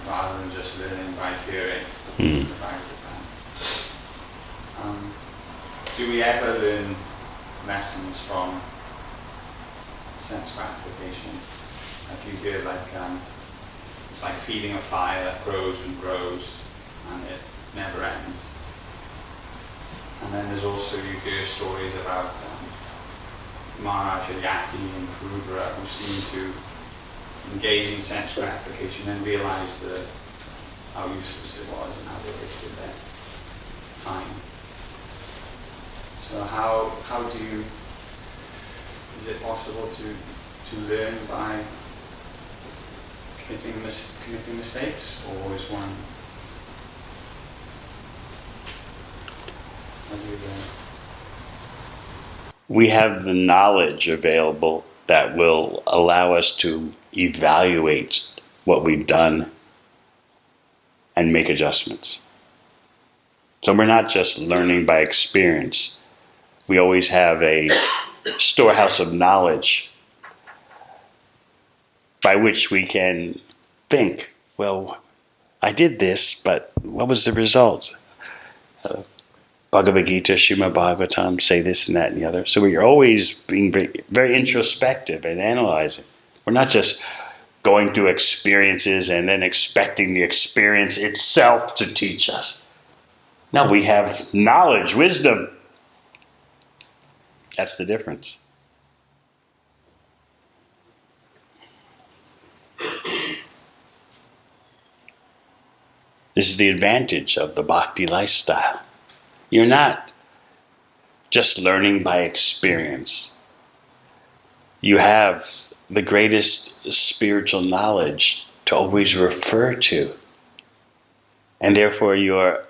rather than just learning by hearing about it. Do we ever learn lessons from sense gratification? Like you hear, it's like feeding a fire that grows and grows and it never ends. And then there's also, you hear stories about Maharaja Yati and Krudra who seem to engage in sense gratification and realize how useless it was and how they wasted their time. So how do you, is it possible to learn by committing mistakes, or is one, how do you learn? We have the knowledge available that will allow us to evaluate what we've done and make adjustments. So we're not just learning by experience. We always have a storehouse of knowledge by which we can think, well, I did this, but what was the result? Bhagavad Gita, Srimad Bhagavatam say this and that and the other. So we're always being very, very introspective and analyzing. We're not just going through experiences and then expecting the experience itself to teach us. No, we have knowledge, wisdom. That's the difference. This is the advantage of the bhakti lifestyle. You're not just learning by experience. You have the greatest spiritual knowledge to always refer to. And therefore your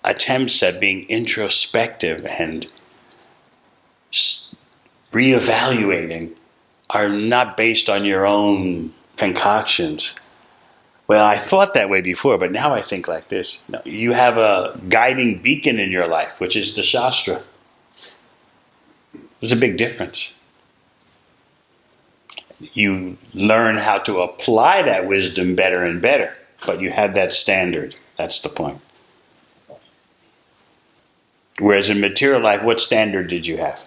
attempts at being introspective and reevaluating are not based on your own concoctions. Well, I thought that way before, but now I think like this. No, you have a guiding beacon in your life, which is the Shastra. There's a big difference. You learn how to apply that wisdom better and better, but you have that standard. That's the point. Whereas in material life, what standard did you have?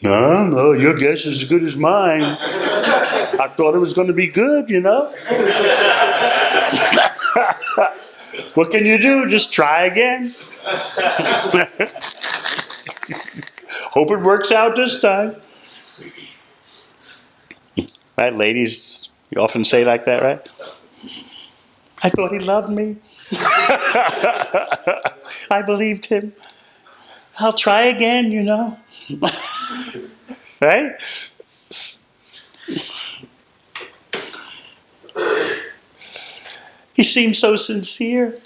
No, your guess is as good as mine. I thought it was going to be good, you know. What can you do? Just try again. Hope it works out this time. Right, ladies, you often say like that, right? I thought he loved me. I believed him. I'll try again, you know. Right? He seemed so sincere.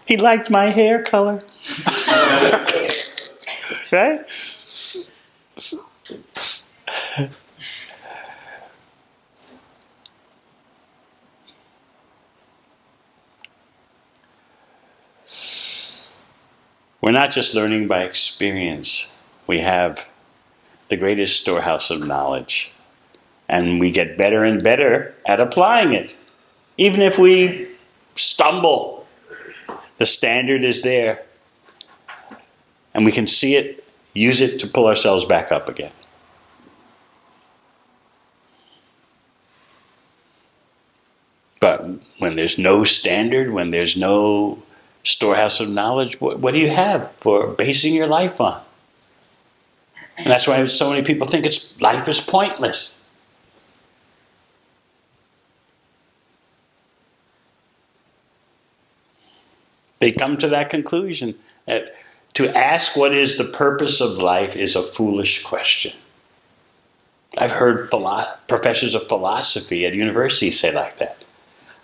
He liked my hair color. Right? We're not just learning by experience. We have the greatest storehouse of knowledge. And we get better and better at applying it. Even if we stumble, the standard is there. And we can see it, use it to pull ourselves back up again. But when there's no standard, when there's no storehouse of knowledge, what do you have for basing your life on? And that's why so many people think life is pointless. They come to that conclusion that To ask what is the purpose of life is a foolish question. I've heard professors of philosophy at university say like that.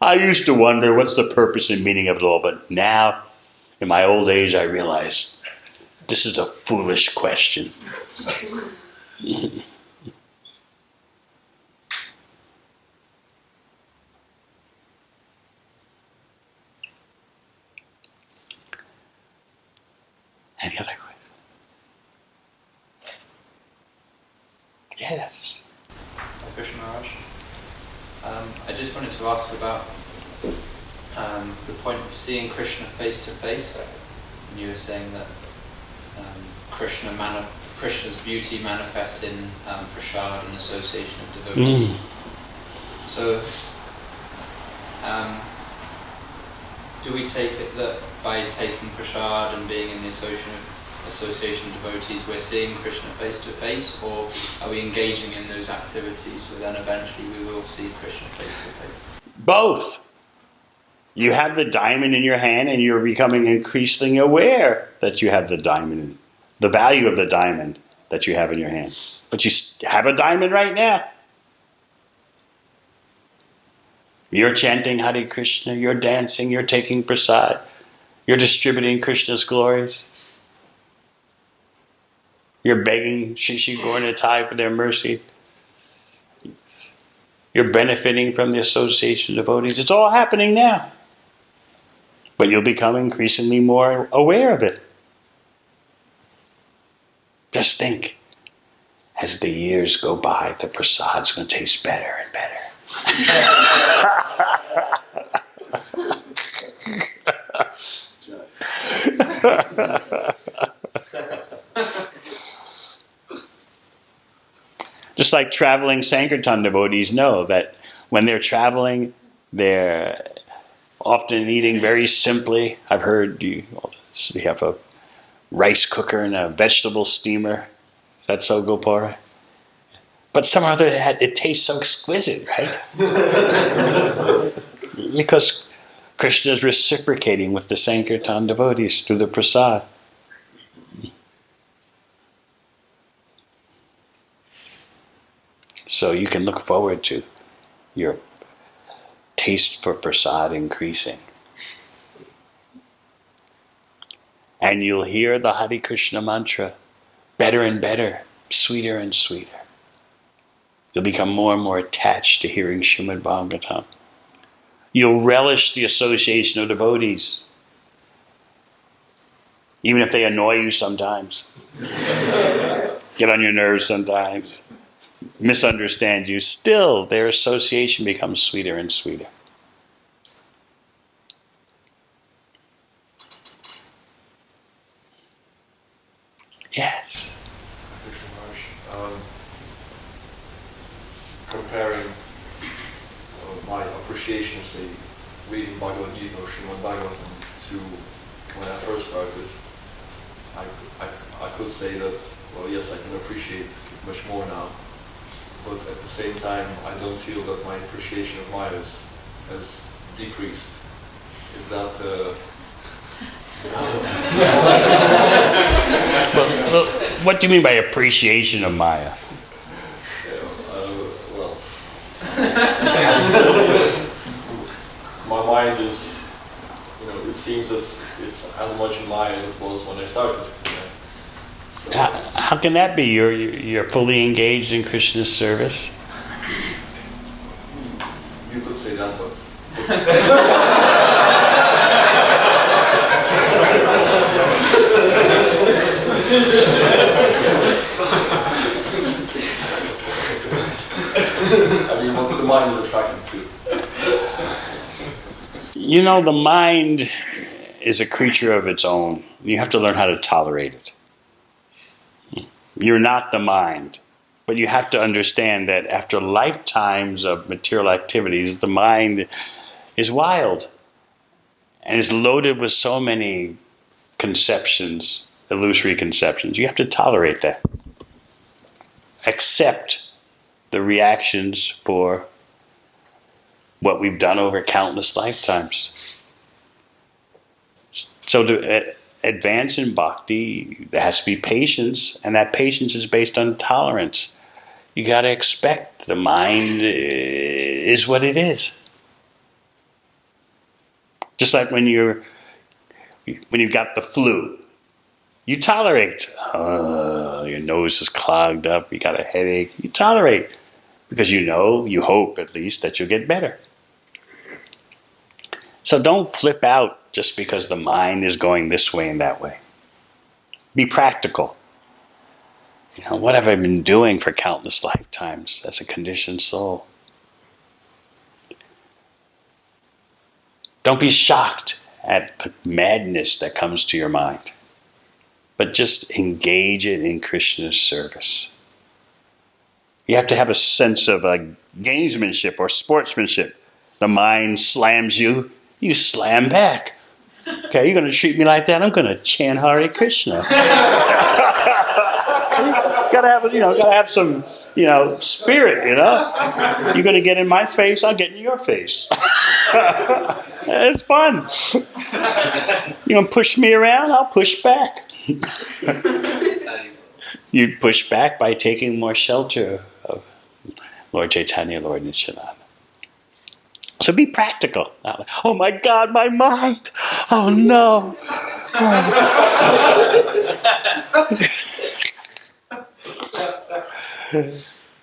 I used to wonder what's the purpose and meaning of it all, but now, in my old age, I realize this is a foolish question. Any other questions? Yes. Krishna Maharaj. I just wanted to ask about the point of seeing Krishna face to face. And you were saying that Krishna's beauty manifests in prasad and association of devotees. So, do we take it that by taking prasad and being in the association of devotees, we're seeing Krishna face to face, or are we engaging in those activities so then eventually we will see Krishna face to face? Both. You have the diamond in your hand and you're becoming increasingly aware that you have the diamond, the value of the diamond that you have in your hand. But you have a diamond right now. You're chanting Hare Krishna, you're dancing, you're taking prasad, you're distributing Krishna's glories. You're begging Shishi Gauranatai for their mercy. You're benefiting from the association of devotees. It's all happening now. But you'll become increasingly more aware of it. Just think, as the years go by, the prasad's going to taste better and better. Just like traveling Sankirtan devotees know that when they're traveling, they're often eating very simply. I've heard you have a rice cooker and a vegetable steamer. Is that so, Gopara? But somehow it tastes so exquisite, right? Because Krishna is reciprocating with the Sankirtan devotees through the prasad. So you can look forward to your taste for prasad increasing. And you'll hear the Hare Krishna mantra better and better, sweeter and sweeter. You'll become more and more attached to hearing Srimad Bhagavatam. You'll relish the association of devotees, even if they annoy you sometimes, get on your nerves sometimes, misunderstand you. Still, their association becomes sweeter and sweeter. Yes. Comparing my appreciation of, say, reading Bhagavad Gita or Srimad Bhagavatam to when I first started, I could say that, well, yes, I can appreciate it much more now, but at the same time, I don't feel that my appreciation of Maya has decreased. Is that... Well, what do you mean by appreciation of Maya? My mind is, it seems that it's as much in Maya as it was when I started. So, how can that be? You're fully engaged in Krishna's service? You could say that, but... I mean, what the mind is attracted to. The mind is a creature of its own. You have to learn how to tolerate it. You're not the mind. But you have to understand that after lifetimes of material activities, the mind is wild and is loaded with so many conceptions, illusory conceptions. You have to tolerate that. Accept the reactions for what we've done over countless lifetimes. So advance in bhakti, there has to be patience, and that patience is based on tolerance. You got to expect the mind is what it is. Just like when you've got the flu, you tolerate. Your nose is clogged up, you got a headache. You tolerate because you hope at least that you'll get better. So don't flip out just because the mind is going this way and that way. Be practical. What have I been doing for countless lifetimes as a conditioned soul? Don't be shocked at the madness that comes to your mind, but just engage it in Krishna's service. You have to have a sense of gamesmanship or sportsmanship. The mind slams you, you slam back. Okay, you're going to treat me like that? I'm going to chant Hare Krishna. Gotta have some, spirit. You're going to get in my face, I'll get in your face. It's fun. You're going to push me around, I'll push back. You push back by taking more shelter of Lord Chaitanya, Lord Nityananda. So be practical. Not like, oh my God, my mind. Oh no.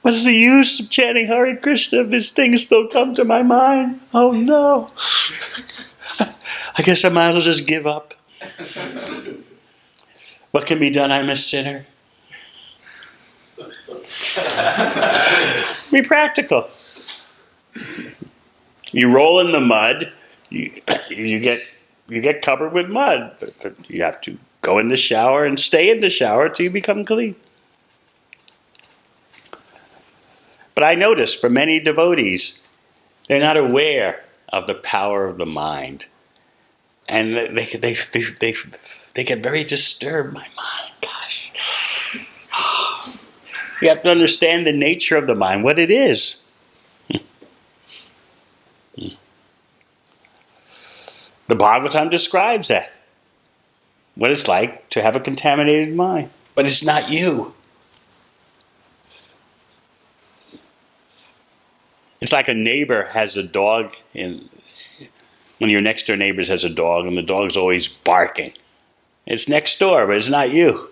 What's the use of chanting Hare Krishna if this thing still come to my mind? Oh no. I guess I might as well just give up. What can be done? I'm a sinner. Be practical. You roll in the mud, you get covered with mud, but you have to go in the shower and stay in the shower till you become clean. But I notice for many devotees, they're not aware of the power of the mind, and they get very disturbed. My mind, gosh. You have to understand the nature of the mind, what it is. The Bhagavatam describes that. What it's like to have a contaminated mind. But it's not you. It's like a neighbor has a dog, one of your next door neighbors has a dog, and the dog's always barking. It's next door, but it's not you.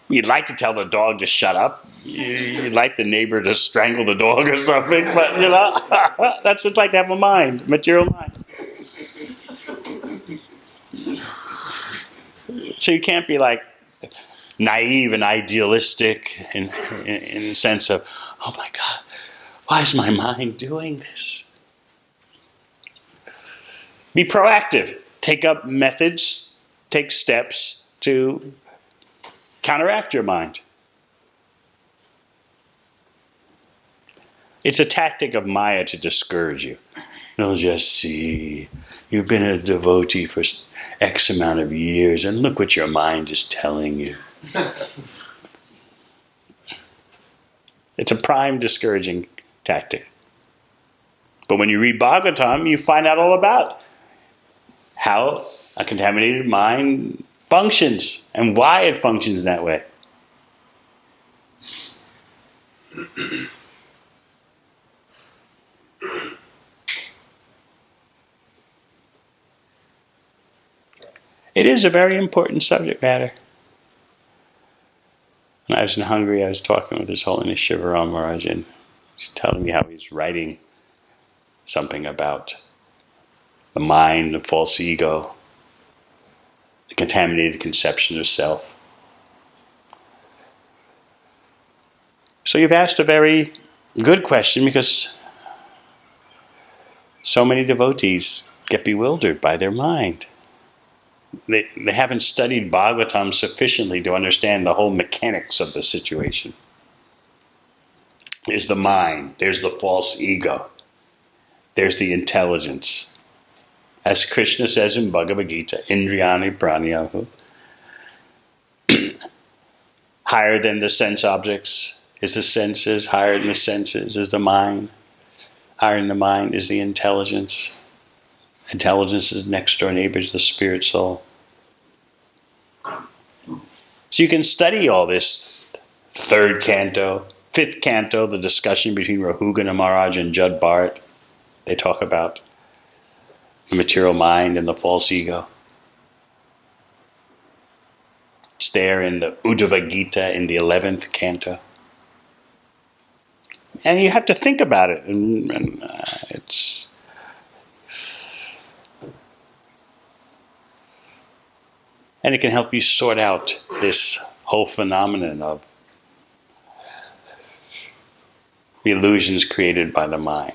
You'd like to tell the dog to shut up. You'd like the neighbor to strangle the dog or something, but that's what it's like to have a mind, material mind. So you can't be like naive and idealistic in the sense of, oh my God, why is my mind doing this? Be proactive. Take up methods, take steps to counteract your mind. It's a tactic of Maya to discourage you. They'll just see, you've been a devotee for X amount of years, and look what your mind is telling you. It's a prime discouraging tactic. But when you read Bhagavatam, you find out all about how a contaminated mind functions and why it functions that way. It is a very important subject matter. When I was in Hungary, I was talking with His Holiness Shivaram Maharaj, and he's telling me how he's writing something about the mind, the false ego, the contaminated conception of self. So you've asked a very good question, because so many devotees get bewildered by their mind. They haven't studied Bhagavatam sufficiently to understand the whole mechanics of the situation. There's the mind, there's the false ego, there's the intelligence. As Krishna says in Bhagavad Gita, Indriyani Pranyahu, higher than the sense objects is the senses, higher than the senses is the mind, higher than the mind is the intelligence. Intelligence is next door neighbor to the spirit soul. So you can study all this third canto, fifth canto, the discussion between Rahugana Maharaj and Judd Bharat. They talk about the material mind and the false ego. It's there in the Uddhava Gita in the 11th canto. And you have to think about it. And it's... And it can help you sort out this whole phenomenon of the illusions created by the mind.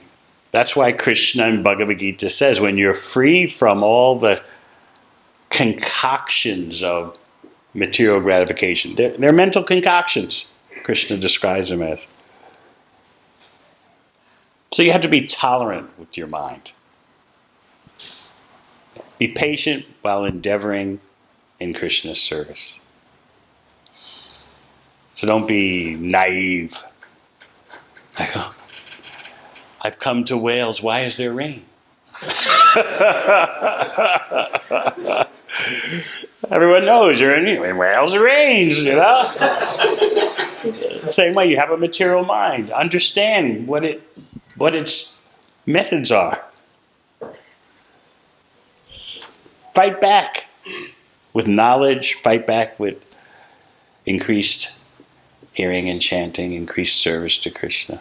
That's why Krishna in Bhagavad Gita says, when you're free from all the concoctions of material gratification, they're mental concoctions, Krishna describes them as. So you have to be tolerant with your mind. Be patient while endeavoring in Krishna's service. So don't be naive. Like, oh, I've come to Wales, why is there rain? Everyone knows you're in Wales, it rains, you know? Same way, you have a material mind. Understand what its methods are. Fight back with knowledge, fight back with increased hearing and chanting, increased service to Krishna.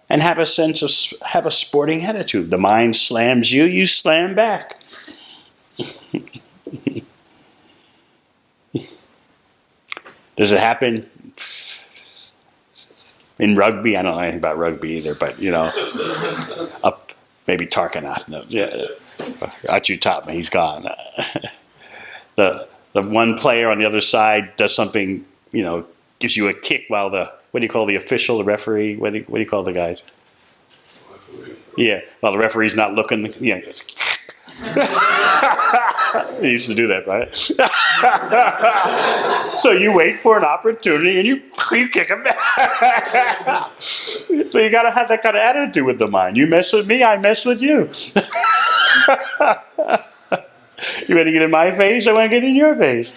And have a sporting attitude. The mind slams you, you slam back. Does it happen in rugby? I don't know anything about rugby either, but up maybe Tarkanath knows. Yeah, Achu taught me. He's gone. The one player on the other side does something, gives you a kick while what do you call the official, the referee? What do you call the guys? Yeah, while the referee's not looking. Yeah. He used to do that, right? So you wait for an opportunity and you kick him back. So you got to have that kind of attitude with the mind. You mess with me, I mess with you. You want to get in my face, I want to get in your face.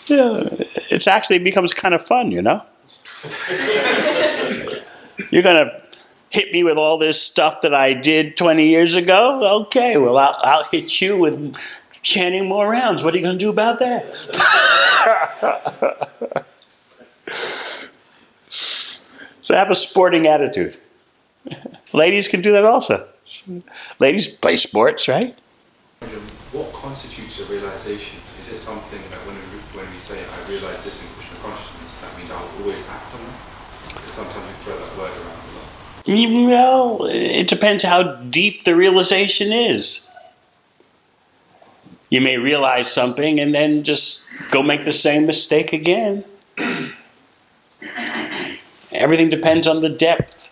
It actually becomes kind of fun, You're going to hit me with all this stuff that I did 20 years ago? Okay, well, I'll hit you with chanting more rounds. What are you going to do about that? So have a sporting attitude. Ladies can do that also. Ladies play sports, right? What constitutes a realization? Is it something that when we say, I realize this in Krishna consciousness, that means I'll always act on it? Because sometimes we throw that word around a lot. Well, it depends how deep the realization is. You may realize something and then just go make the same mistake again. Everything depends on the depth.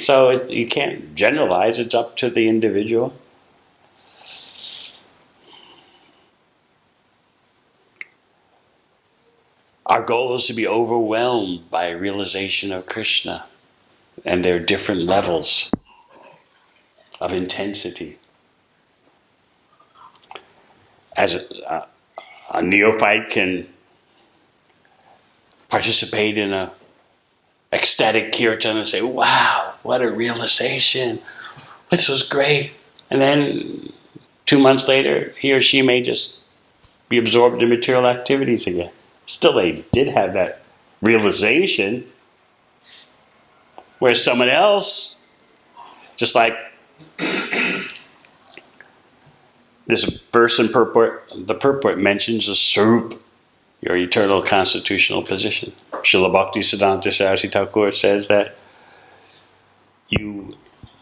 So you can't generalize. It's up to the individual. Our goal is to be overwhelmed by a realization of Krishna. And there are different levels of intensity. As a neophyte can participate in a ecstatic kirtan and say, wow, what a realization. This was great. And then 2 months later, he or she may just be absorbed in material activities again. Still, they did have that realization. Whereas someone else, just like this verse in purport, the purport mentions the Sarup, your eternal constitutional position. Srila Bhakti Siddhanta Saraswati Thakur says that you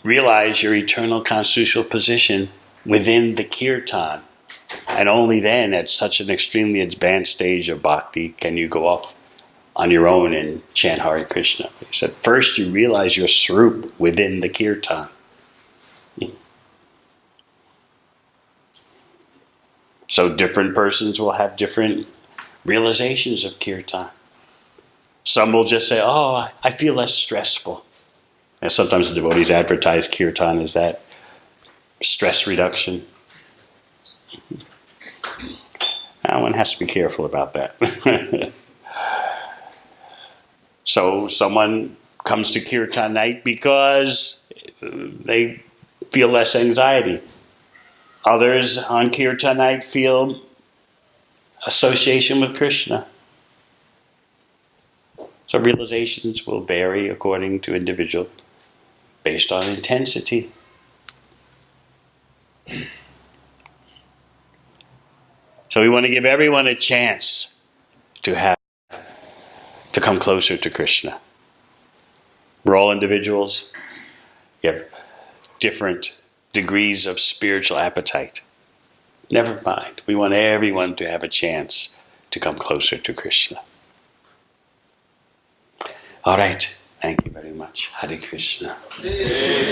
realize your eternal constitutional position within the kirtan. And only then, at such an extremely advanced stage of bhakti, can you go off on your own and chant Hare Krishna. He said, first you realize your swarup within the kirtan. So different persons will have different realizations of kirtan. Some will just say, oh, I feel less stressful. And sometimes the devotees advertise kirtan as that stress reduction. one has to be careful about that. So someone comes to kirtan night because they feel less anxiety. Others on kirtan night feel association with Krishna. So realizations will vary according to individual, based on intensity. So we want to give everyone a chance to come closer to Krishna. We're all individuals. You have different degrees of spiritual appetite. Never mind. We want everyone to have a chance to come closer to Krishna. All right. Thank you very much. Hare Krishna.